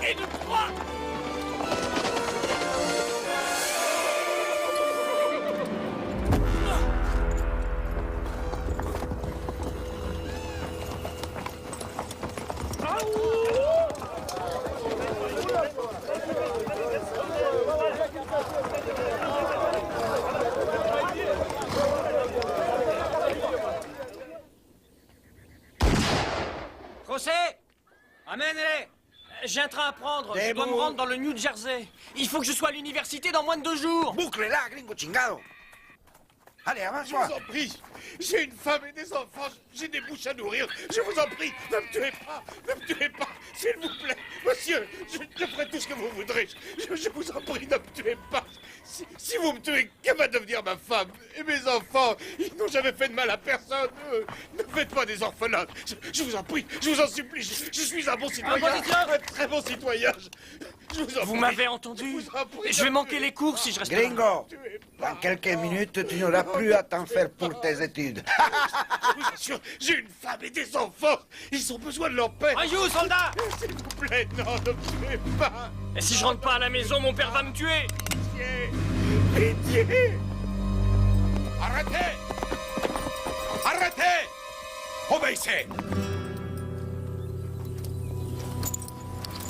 Et de 3! José! Amène-les! J'ai un train à prendre. Je dois me rendre dans le New Jersey. Il faut que je sois à l'université dans moins de 2 jours. Boucle-la, gringo chingado. Allez, Je avance-moi. vous en prie, j'ai une femme et des enfants, j'ai des bouches à nourrir. Je vous en prie, ne me tuez pas, s'il vous plaît. Monsieur, je ferai tout ce que vous voudrez. Je vous en prie, ne me tuez pas. Si vous me tuez, que va devenir ma femme et mes enfants? Ils n'ont jamais fait de mal à personne. Ne faites pas des orphelins. Je vous en prie, je vous en supplie. Je suis un bon citoyen. Un très bon citoyen. Je vous en prie. Vous m'avez entendu? Je vais manquer les cours si je reste Gringo, là. dans quelques minutes, tu n'auras plus à t'en faire pour tes études. Je vous assure, j'ai une femme et des enfants. Ils ont besoin de leur père. Ayou, soldat! S'il vous plaît, non, ne me tuez pas. Et si je rentre pas à la maison, mon père va me tuer! Pitié! Arrêtez! Arrêtez! Obéissez!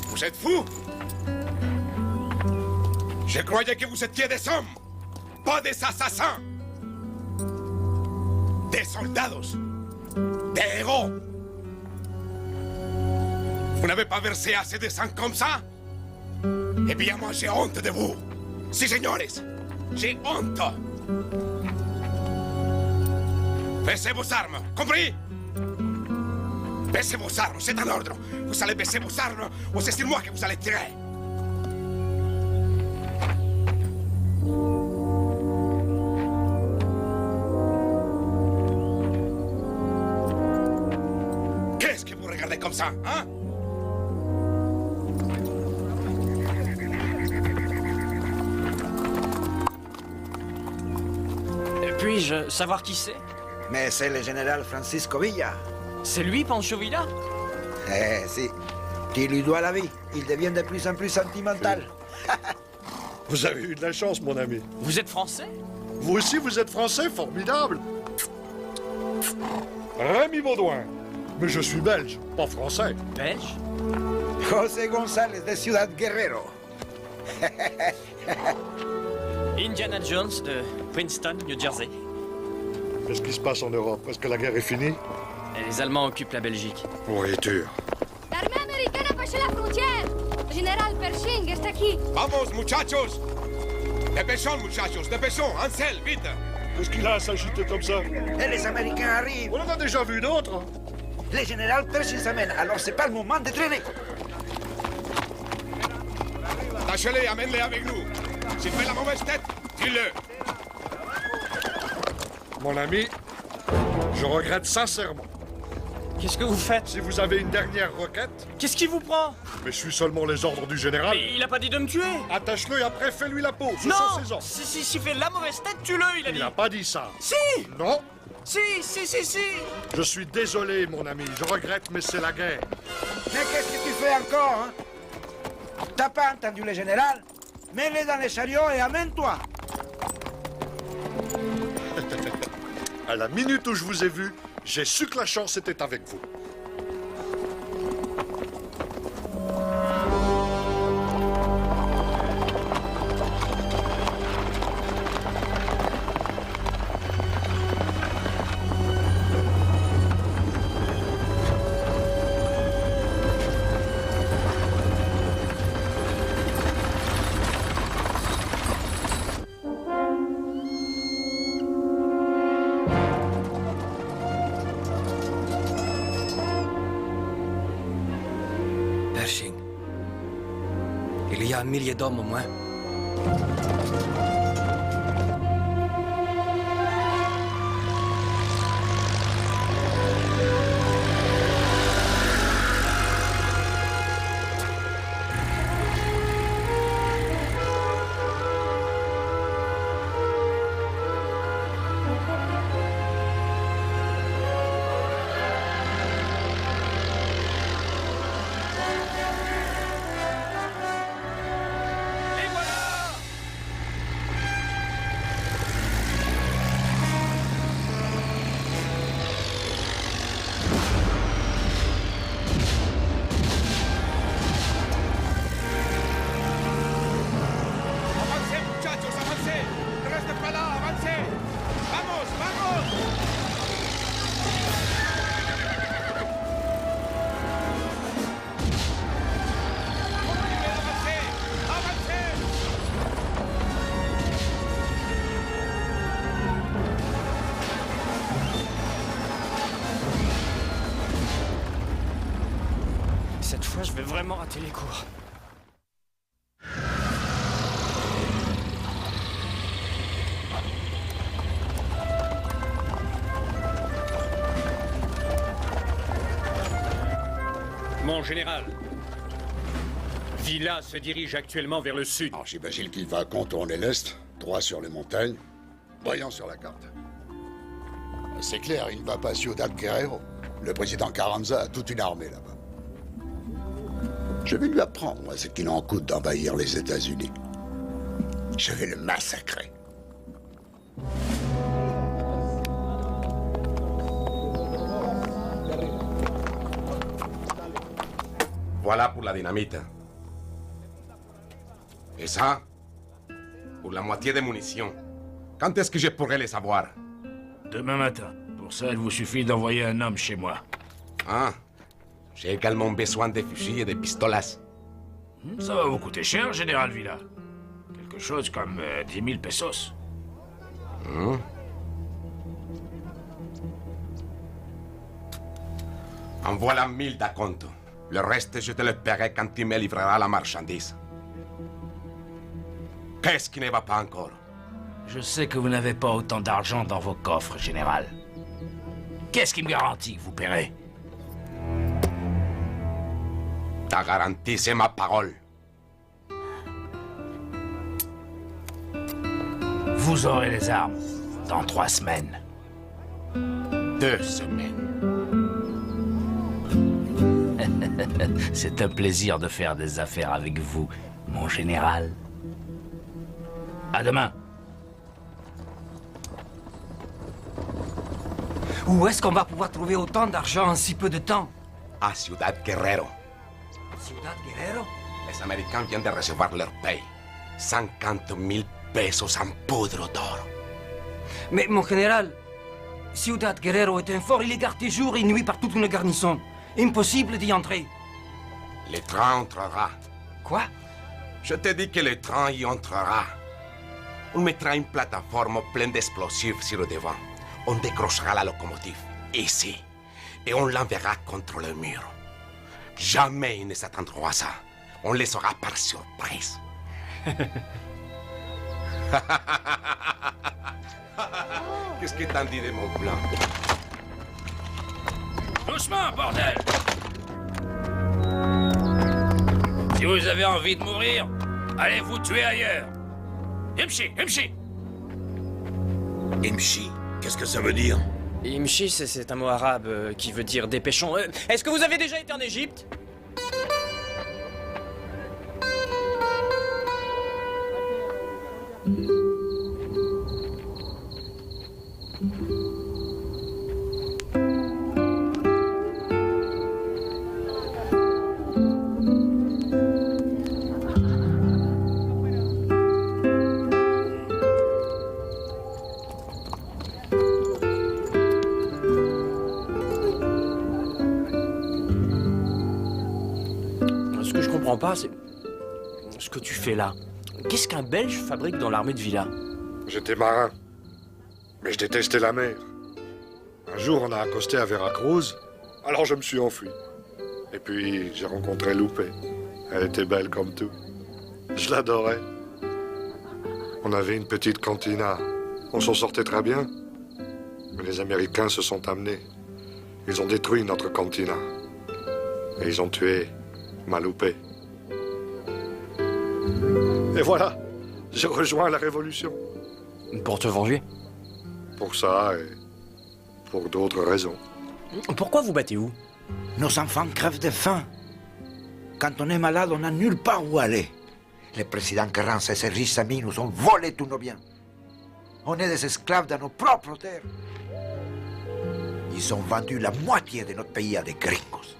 Vous êtes fous? Je croyais que vous étiez des hommes, pas des assassins. Des soldados, des héros. Vous n'avez pas versé assez de sang comme ça? Eh bien, moi, j'ai honte de vous. Si, señores, j'ai honte. Baissez vos armes, compris? Baissez vos armes, c'est un ordre. Vous allez baisser vos armes ou c'est sur moi que vous allez tirer. Qu'est-ce que vous regardez comme ça, hein? Puis-je savoir qui c'est? Mais c'est le général Francisco Villa. C'est lui, Pancho Villa? Eh, si. Qui lui doit la vie. Il devient de plus en plus sentimental. Vous avez eu de la chance, mon ami. Vous êtes français? Vous aussi, vous êtes français, formidable. Rémi Baudouin. Mais je suis belge, pas français. Belge? José González de Ciudad Guerrero. Indiana Jones de Princeton, New Jersey. Qu'est-ce qui se passe en Europe? Est-ce que la guerre est finie? Et les Allemands occupent la Belgique. Oui, dur. L'armée américaine a passé la frontière. Le général Pershing est aquí. Vamos, muchachos. Dépêchons, muchachos, dépêchons. Ansel, vite. Qu'est-ce qu'il a à s'agiter comme ça? Et les Américains arrivent. On en a déjà vu d'autres. Le général Pershing s'amène, alors c'est pas le moment de traîner. Tâchez-les, amène-les avec nous. S'il fait la mauvaise tête, tue-le. Mon ami, je regrette sincèrement. Qu'est-ce que vous faites? Si vous avez une dernière requête... Qu'est-ce qui vous prend? Mais je suis seulement les ordres du général. Mais il a pas dit de me tuer. Attache-le et après fais-lui la peau. Ce non sont ses ordres. Si fait la mauvaise tête, tue-le, il a dit. Il n'a pas dit ça. Si. Non. Si. Je suis désolé, mon ami. Je regrette, mais c'est la guerre. Mais qu'est-ce que tu fais encore, hein? T'as pas entendu le général? Mets-les dans les chariots et amène-toi. À la minute où je vous ai vu, j'ai su que la chance était avec vous. Pershing. Il y a 1 millier d'hommes au moins. Cette fois, je vais vraiment rater les cours. Mon général, Villa se dirige actuellement vers le sud. J'imagine qu'il va contourner l'est, droit sur les montagnes, voyant sur la carte. C'est clair, il ne va pas à Ciudad Guerrero. Le président Carranza a toute une armée là-bas. Je vais lui apprendre, moi, ce qu'il en coûte d'envahir les États-Unis. Je vais le massacrer. Voilà pour la dynamite. Et ça, pour la moitié des munitions. Quand est-ce que je pourrais les avoir? Demain matin. Pour ça, il vous suffit d'envoyer un homme chez moi. Ah, j'ai également besoin de fusils et de pistolets. Ça va vous coûter cher, Général Villa. Quelque chose comme 10 000 pesos. En voilà 1000 d'acompte. Le reste, je te le paierai quand tu me livreras la marchandise. Qu'est-ce qui ne va pas encore? Je sais que vous n'avez pas autant d'argent dans vos coffres, Général. Qu'est-ce qui me garantit que vous paierez? Ta garantie, c'est ma parole. Vous aurez les armes dans 3 semaines. 2 semaines. C'est un plaisir de faire des affaires avec vous, mon général. À demain. Où est-ce qu'on va pouvoir trouver autant d'argent en si peu de temps? À Ciudad Guerrero. Ciudad Guerrero? Les Américains viennent de recevoir leur paye. 50 000 pesos en poudre d'or. Mais mon général, Ciudad Guerrero est un fort, il est gardé jour et nuit par toute une garnison. Impossible d'y entrer. Le train entrera. Quoi? Je te dis que le train y entrera. On mettra une plateforme pleine d'explosifs sur le devant. On décrochera la locomotive, ici, et on l'enverra contre le mur. Jamais ils ne s'attendront à ça. On les aura par surprise. Qu'est-ce que t'en dis de mon plan? Doucement, bordel! Si vous avez envie de mourir, allez vous tuer ailleurs. Imshi, Imshi! Imshi, qu'est-ce que ça veut dire? Imshi, c'est un mot arabe qui veut dire dépêchons. Est-ce que vous avez déjà été en Égypte? Ce que je comprends pas, c'est ce que tu fais là. Qu'est-ce qu'un Belge fabrique dans l'armée de Villa? J'étais marin, mais je détestais la mer. Un jour, on a accosté à Veracruz, alors je me suis enfui. Et puis, j'ai rencontré Lupe. Elle était belle comme tout. Je l'adorais. On avait une petite cantina. On s'en sortait très bien. Mais les Américains se sont amenés. Ils ont détruit notre cantina. Et ils ont tué ma Lupe. Et voilà, j'ai rejoint la Révolution. Pour te venger? Pour ça et pour d'autres raisons. Pourquoi vous battez où? Nos enfants crèvent de faim. Quand on est malade, on n'a nulle part où aller. Le président Carranza et ses riches amis nous ont volé tous nos biens. On est des esclaves dans nos propres terres. Ils ont vendu la moitié de notre pays à des gringos.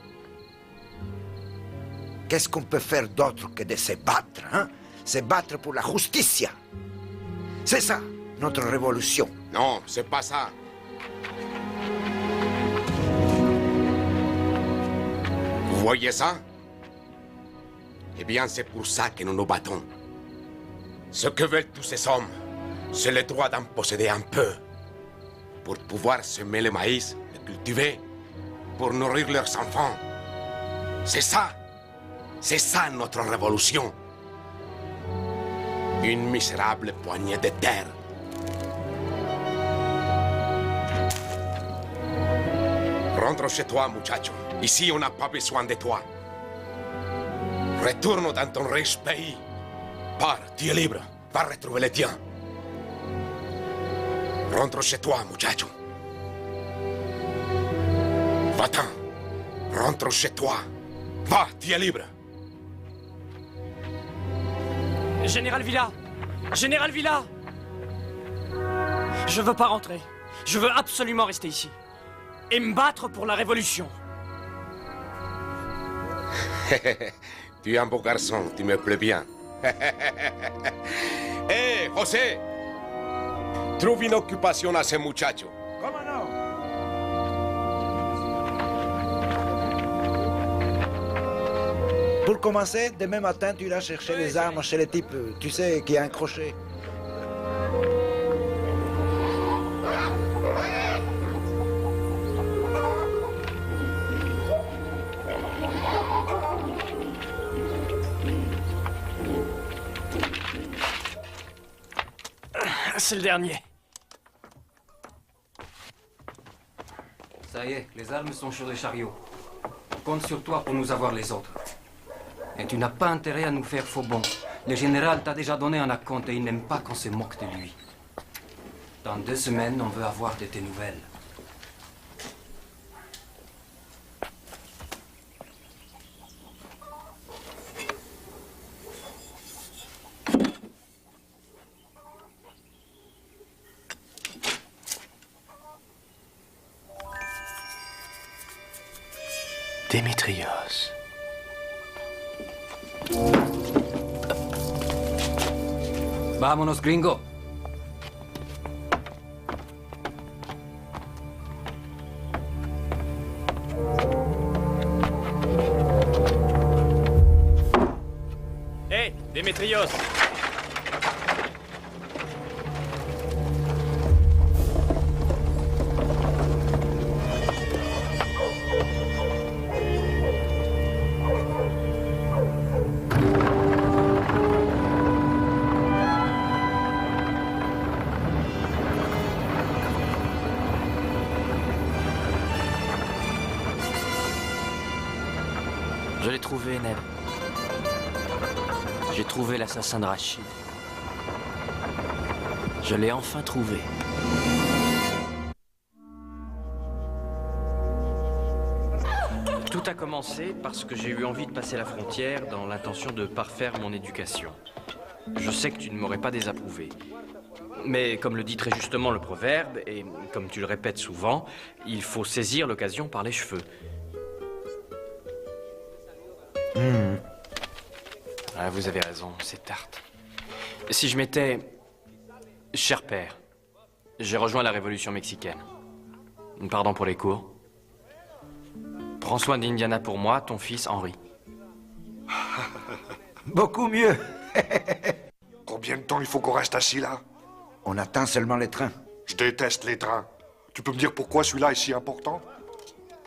Qu'est-ce qu'on peut faire d'autre que de se battre, hein? Se battre pour la justicia. C'est ça, notre révolution. Non, c'est pas ça. Vous voyez ça? Eh bien, c'est pour ça que nous nous battons. Ce que veulent tous ces hommes, c'est le droit d'en posséder un peu. Pour pouvoir semer le maïs, le cultiver, pour nourrir leurs enfants. C'est ça. C'est ça notre révolution. Une misérable poignée de terre. Rentre chez toi, muchacho. Ici, on n'a pas besoin de toi. Retourne dans ton riche pays. Pars, tu es libre. Va retrouver les tiens. Rentre chez toi, muchacho. Va-t'en. Rentre chez toi. Va, tu es libre. Général Villa! Général Villa! Je veux pas rentrer. Je veux absolument rester ici. Et me battre pour la révolution. Tu es un beau garçon, tu me plais bien. Hé, José, trouve une occupation à ce muchacho. ¿Cómo no? Pour commencer, demain matin, tu iras chercher les armes chez les types, tu sais, qui a un crochet. C'est le dernier. Ça y est, les armes sont sur les chariots. Compte sur toi pour nous avoir les autres. Et tu n'as pas intérêt à nous faire faux bons. Le général t'a déjà donné un acompte et il n'aime pas qu'on se moque de lui. Dans 2 semaines, on veut avoir de tes nouvelles. Démétrios. Vámonos, gringo. Hé, Démétrios. Je l'ai trouvé, Ned. J'ai trouvé l'assassin de Rachid. Je l'ai enfin trouvé. Tout a commencé parce que j'ai eu envie de passer la frontière dans l'intention de parfaire mon éducation. Je sais que tu ne m'aurais pas désapprouvé. Mais comme le dit très justement le proverbe, et comme tu le répètes souvent, il faut saisir l'occasion par les cheveux. Ah, vous avez raison, c'est tarte. Si je m'étais... Cher père, j'ai rejoint la révolution mexicaine. Pardon pour les cours. Prends soin d'Indiana pour moi, ton fils Henri. Beaucoup mieux. Combien de temps il faut qu'on reste assis là? On attend seulement les trains. Je déteste les trains. Tu peux me dire pourquoi celui-là est si important?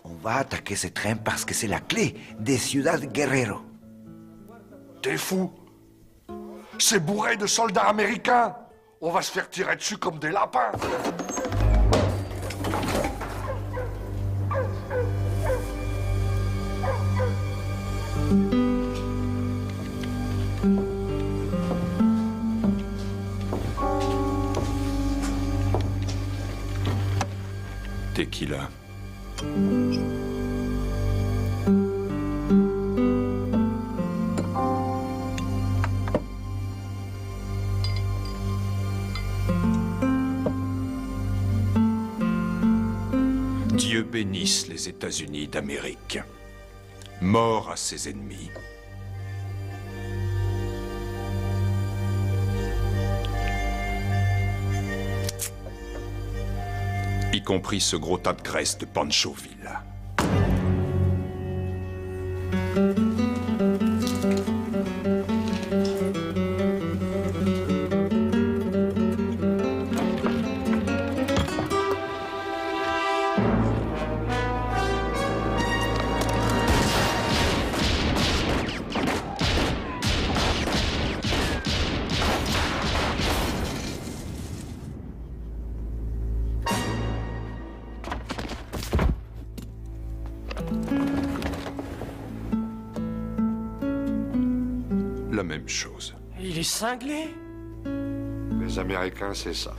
On va attaquer ces trains parce que c'est la clé des Ciudad Guerrero. T'es fou? C'est bourré de soldats américains. On va se faire tirer dessus comme des lapins. Tequila. Dieu bénisse les États-Unis d'Amérique. Mort à ses ennemis. Y compris ce gros tas de graisse de Panchoville. La même chose. Il est cinglé? Les Américains, c'est ça.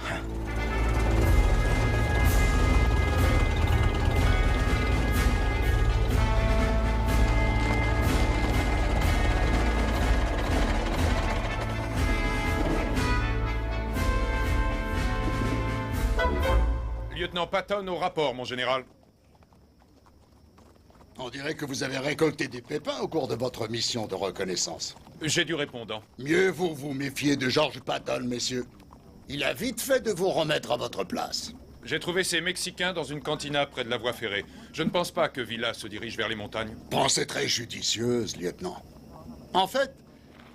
Lieutenant Patton au rapport, mon général. On dirait que vous avez récolté des pépins au cours de votre mission de reconnaissance. J'ai du répondant. Mieux vaut vous méfier de George Patton, messieurs. Il a vite fait de vous remettre à votre place. J'ai trouvé ces Mexicains dans une cantina près de la voie ferrée. Je ne pense pas que Villa se dirige vers les montagnes. Pensée très judicieuse, lieutenant. En fait,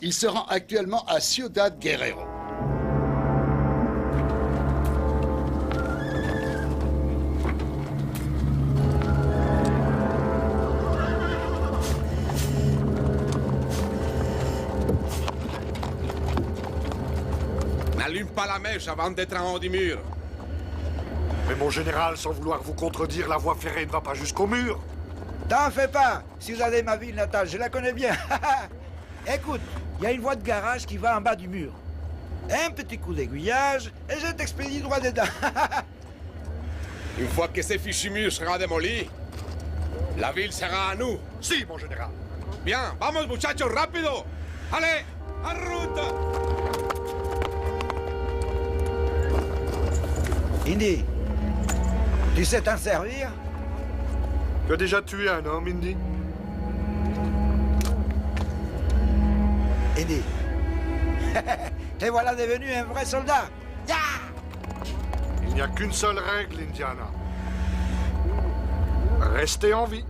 il se rend actuellement à Ciudad Guerrero. N'allume pas la mèche avant d'être en haut du mur. Mais mon général, sans vouloir vous contredire, la voie ferrée ne va pas jusqu'au mur. T'en fais pas. Si vous allez ma ville natale, je la connais bien. Écoute, il y a une voie de garage qui va en bas du mur. Un petit coup d'aiguillage et je t'expédie droit dedans. Une fois que ce fichu mur sera démoli, la ville sera à nous. Si, mon général. Bien, vamos muchachos, rápido. Allez, en route. Indy, tu sais t'en servir? Tu as déjà tué un homme, Indy? Indy, te voilà devenu un vrai soldat. Il n'y a qu'une seule règle, Indiana. Restez en vie.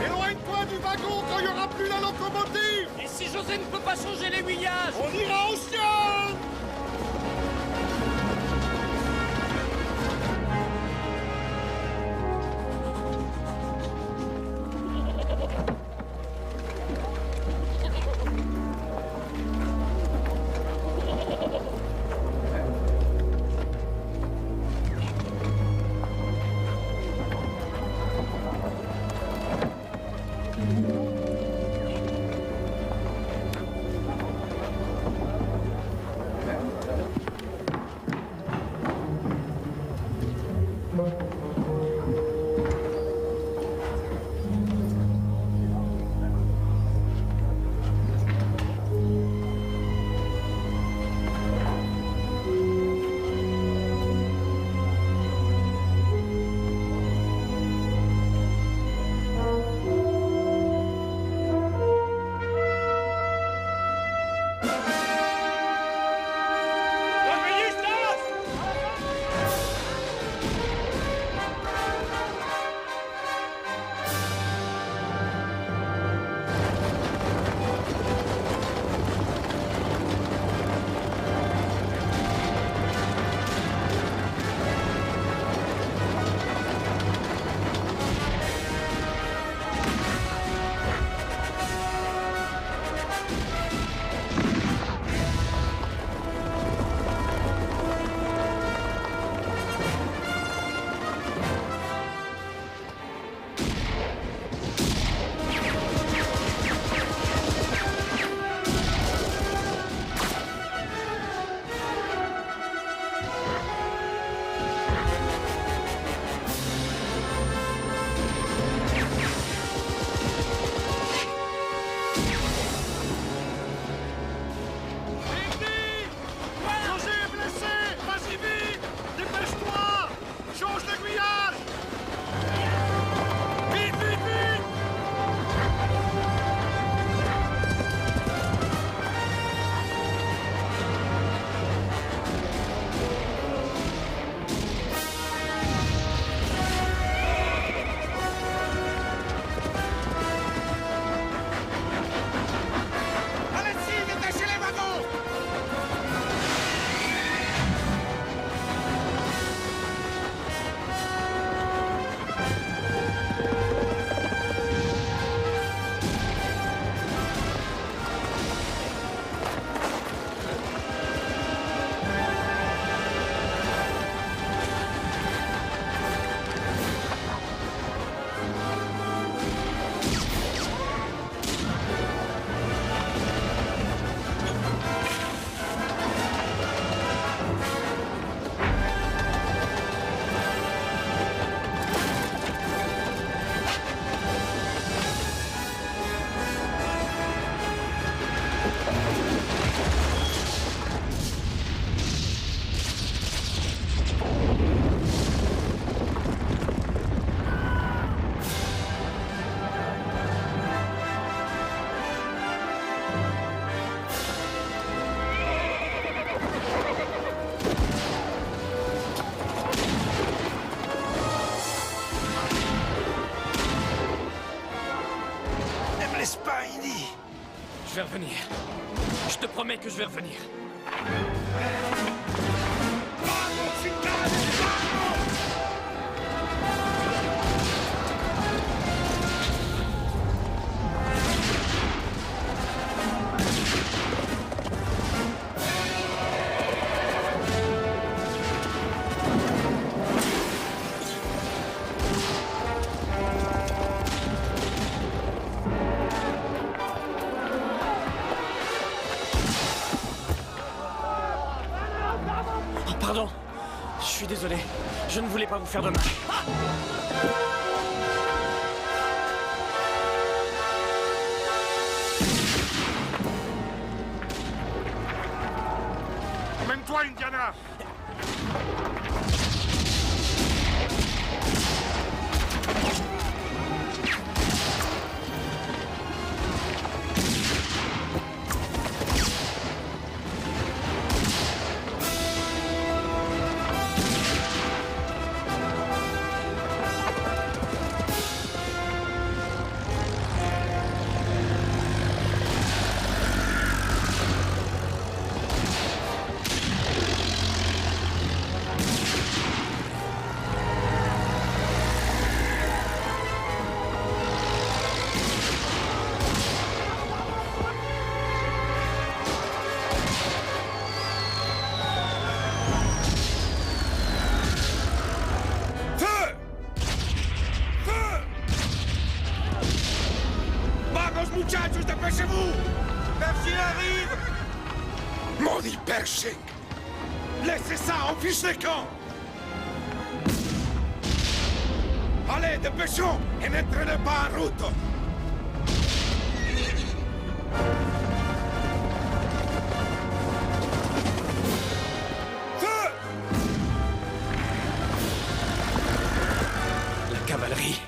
Éloigne-toi du wagon quand il n'y aura plus la locomotive. Et si José ne peut pas changer l'aiguillage, on ira au ciel. vais revenir. Je te promets que je vais revenir. Pardon, je suis désolé. Je ne voulais pas vous faire de mal. Emmène-toi, Indiana! Muchachos, dépêchez-vous! Pershing arrive! Maudit Pershing! Laissez ça, on fiche les camps! Allez, dépêchons et ne traînez pas en route! Feu! La cavalerie.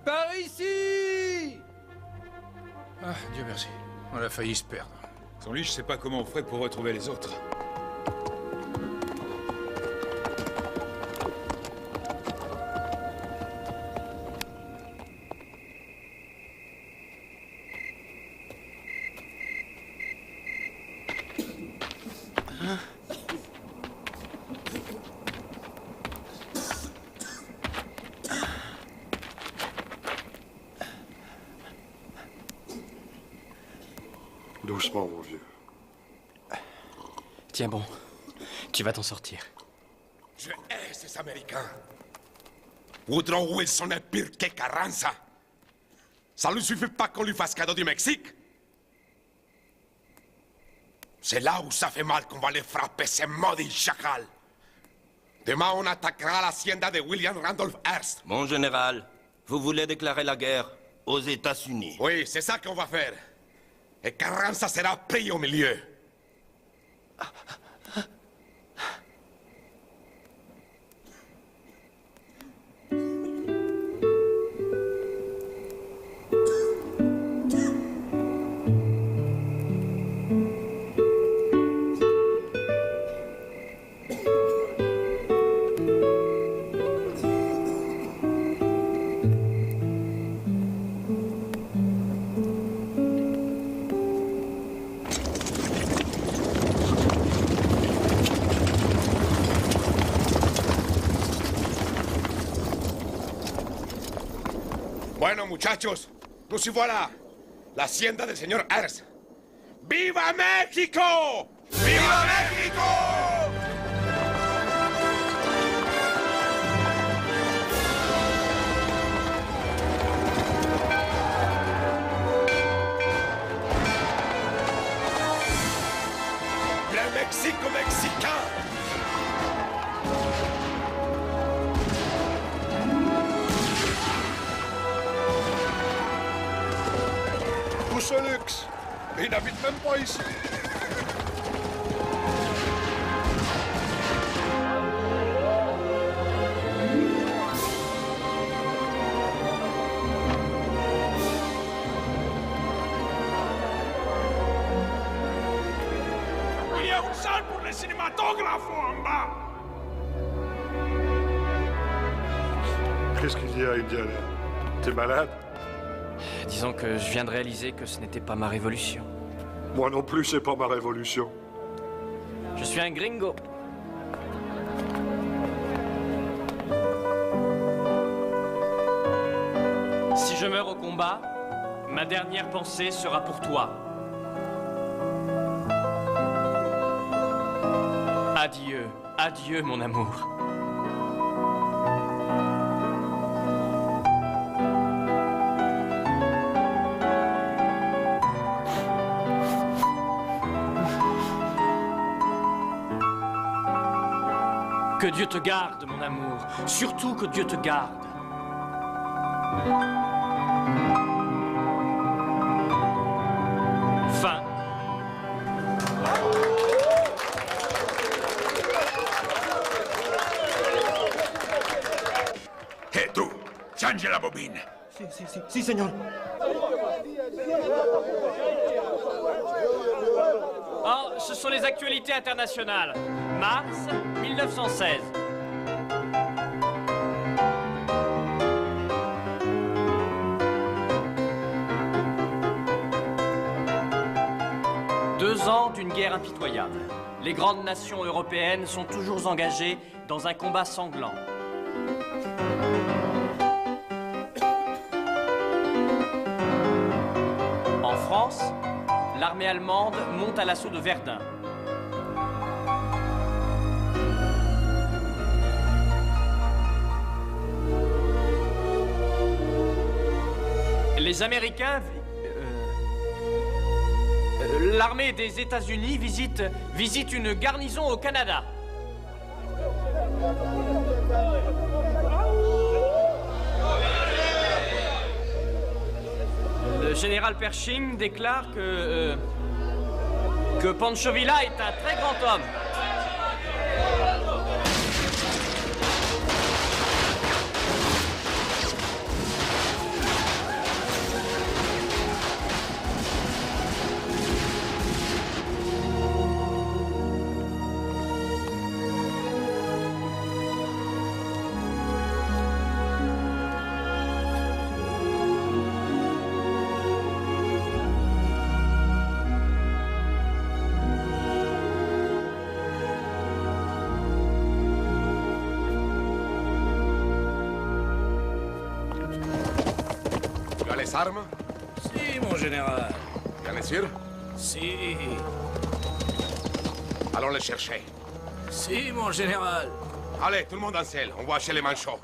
Par ici! Ah, Dieu merci. On a failli se perdre. Sans lui, je sais pas comment on ferait pour retrouver les autres. Doucement, mon vieux. Tiens bon, tu vas t'en sortir. Je hais ces Américains. Woodrow Wilson est pire que Carranza. Ça lui suffit pas qu'on lui fasse cadeau du Mexique. C'est là où ça fait mal qu'on va les frapper, ces maudits chacals. Demain, on attaquera l'hacienda de William Randolph Hearst. Mon général, vous voulez déclarer la guerre aux États-Unis? Oui, c'est ça qu'on va faire. Et Carranza sera pris au milieu. Bueno, muchachos, nous y voilà. La hacienda del señor Hearst. ¡Viva México! ¡Viva México! tout ce luxe. Et il n'habite même pas ici. Il y a une salle pour les cinématographes en bas. Qu'est-ce qu'il y a, Indiana? T'es malade? Disons que je viens de réaliser que ce n'était pas ma révolution. Moi non plus, c'est pas ma révolution. Je suis un gringo. Si je meurs au combat, ma dernière pensée sera pour toi. Adieu, adieu mon amour. Que Dieu te garde, mon amour. Surtout que Dieu te garde. Fin. Hé, tu, change la bobine. Si, señor. Oh, ce sont les actualités internationales. Mars 1916. Deux ans d'une guerre impitoyable. Les grandes nations européennes sont toujours engagées dans un combat sanglant. En France, l'armée allemande monte à l'assaut de Verdun. Les Américains... l'armée des États-Unis visite une garnison au Canada. Le général Pershing déclare que Pancho Villa est un très grand homme. Tu as les armes? Si, mon général. Bien sûr? Si. Allons les chercher. Si, mon général. Allez, tout le monde en selle. On va chez les manchots.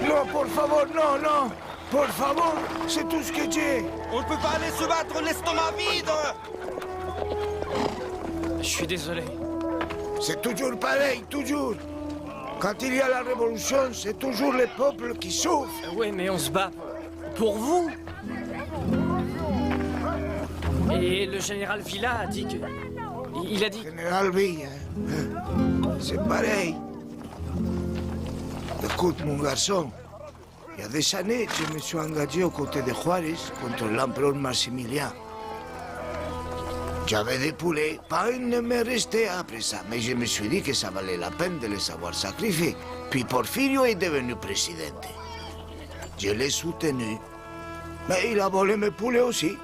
Non, por favor, non, non. Por favor, c'est tout ce que j'ai. On ne peut pas aller se battre l'estomac vide. Je suis désolé. C'est toujours pareil, toujours. Quand il y a la révolution, c'est toujours les peuples qui souffrent. Oui, mais on se bat pour vous. Et le général Villa a dit que... Il a dit... Général Villa, c'est pareil. Écoute, mon garçon, il y a des années, je me suis engagé aux côtés de Juarez contre l'empereur Maximilien. J'avais des poulets, pas une ne me restait après ça, mais je me suis dit que ça valait la peine de les avoir sacrifiés. Puis Porfirio est devenu président. Je l'ai soutenu, mais il a volé mes poulets aussi.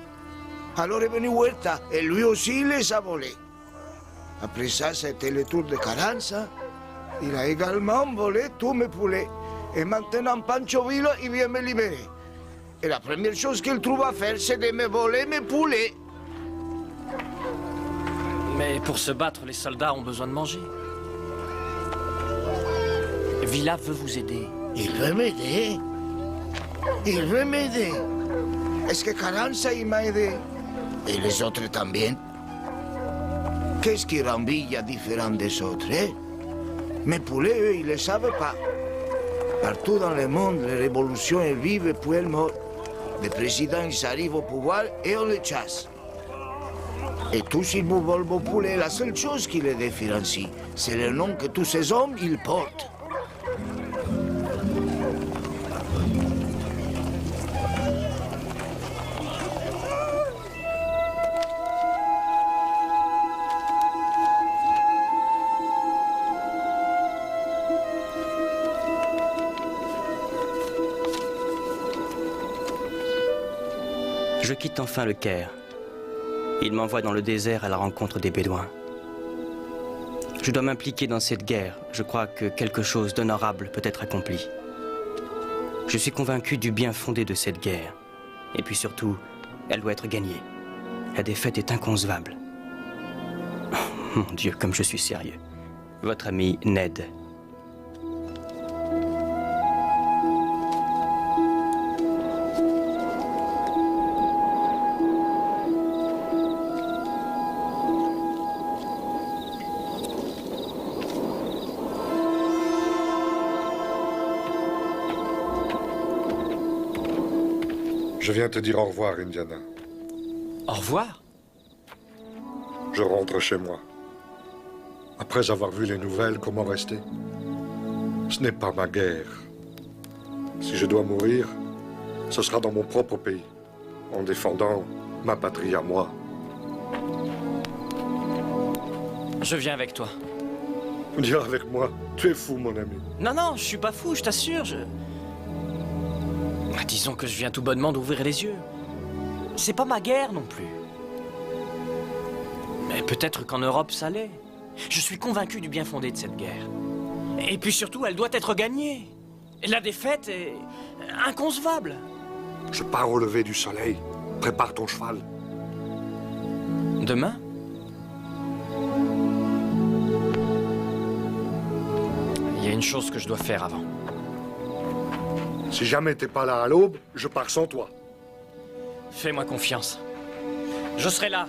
Alors est venu Huerta, et lui aussi les a volés. Après ça, c'était le tour de Carranza. Il a également volé tous mes poulets. Et maintenant, Pancho Villa, il vient me libérer. Et la première chose qu'il trouve à faire, c'est de me voler mes poulets. Mais pour se battre, les soldats ont besoin de manger. Villa veut vous aider. Il veut m'aider? Il veut m'aider. Est-ce que Carranza, il m'a aidé? Et les autres también? Qu'est-ce qui rend Villa différent des autres, hein? Mes poulets, eux, ils ne le savent pas. Partout dans le monde, les révolutions, elles vivent puis elles meurent. Les présidents, ils arrivent au pouvoir et on les chasse. Et tous, ils vous volent vos poulets. La seule chose qui les différencie, c'est le nom que tous ces hommes, ils portent. Je quitte enfin le Caire. Il m'envoie dans le désert à la rencontre des Bédouins. Je dois m'impliquer dans cette guerre. Je crois que quelque chose d'honorable peut être accompli. Je suis convaincu du bien fondé de cette guerre. Et puis surtout, elle doit être gagnée. La défaite est inconcevable. Oh, mon Dieu, comme je suis sérieux. Votre ami Ned. Je viens te dire au revoir, Indiana. Au revoir? Je rentre chez moi. Après avoir vu les nouvelles, comment rester? Ce n'est pas ma guerre. Si je dois mourir, ce sera dans mon propre pays, en défendant ma patrie à moi. Je viens avec toi. Viens avec moi. Tu es fou, mon ami. Non, non, je suis pas fou, je t'assure, Disons que je viens tout bonnement d'ouvrir les yeux. C'est pas ma guerre non plus. Mais peut-être qu'en Europe, ça l'est. Je suis convaincu du bien fondé de cette guerre. Et puis surtout, elle doit être gagnée. La défaite est inconcevable. Je pars au lever du soleil. Prépare ton cheval. Demain? Il y a une chose que je dois faire avant. Si jamais t'es pas là à l'aube, je pars sans toi. Fais-moi confiance. Je serai là.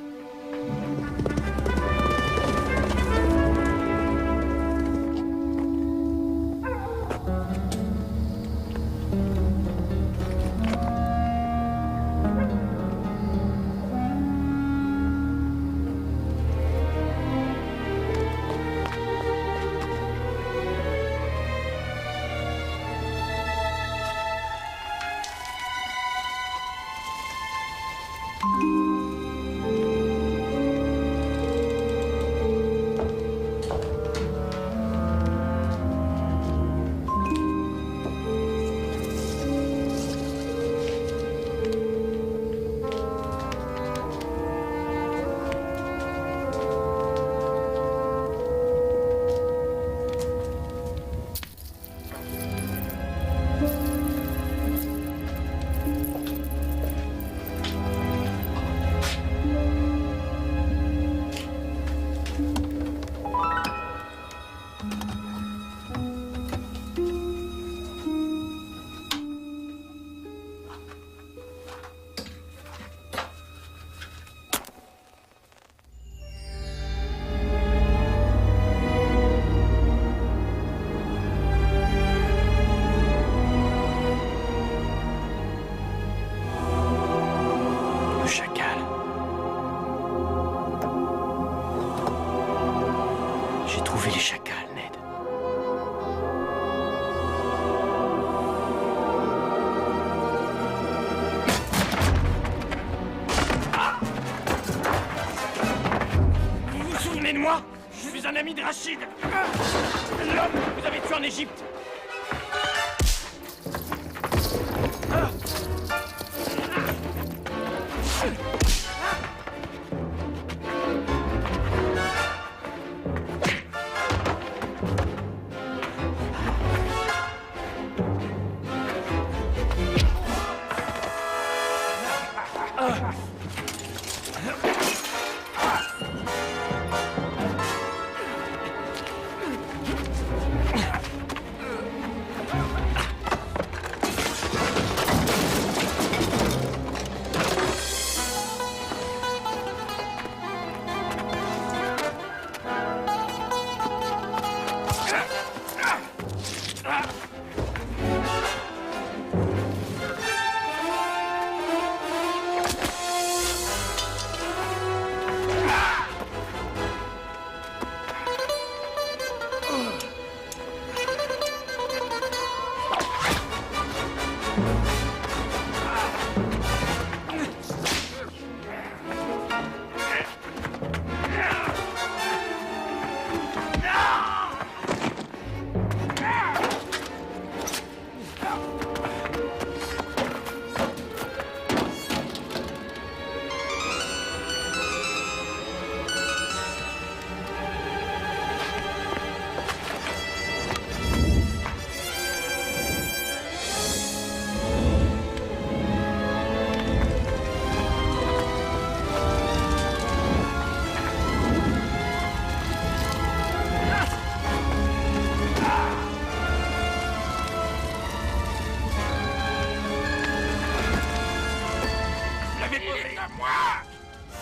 Ami de Rachid, l'homme que vous avez tué en Égypte.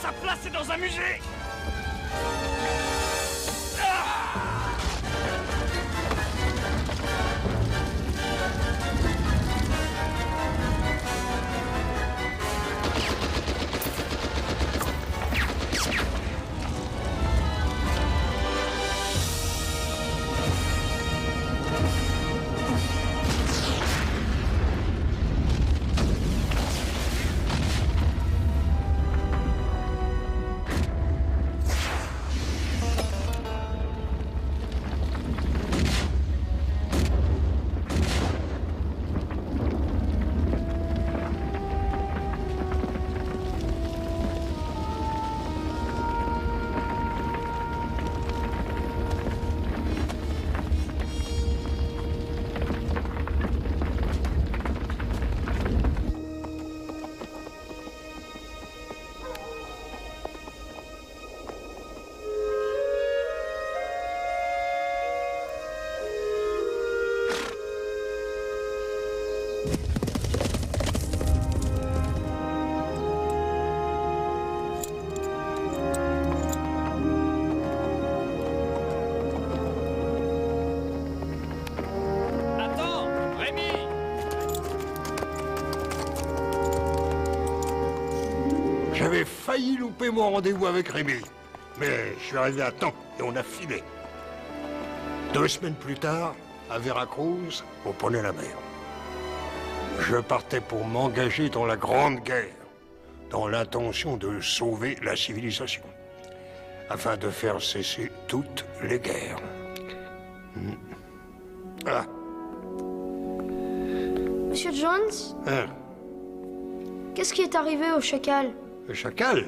Sa place est dans un musée. J'avais failli louper mon rendez-vous avec Rémi. Mais je suis arrivé à temps et on a filé. 2 semaines plus tard, à Veracruz, on prenait la mer. Je partais pour m'engager dans la Grande Guerre, dans l'intention de sauver la civilisation, afin de faire cesser toutes les guerres. Ah. Monsieur Jones, Hein, qu'est-ce qui est arrivé au chacal? le chacal?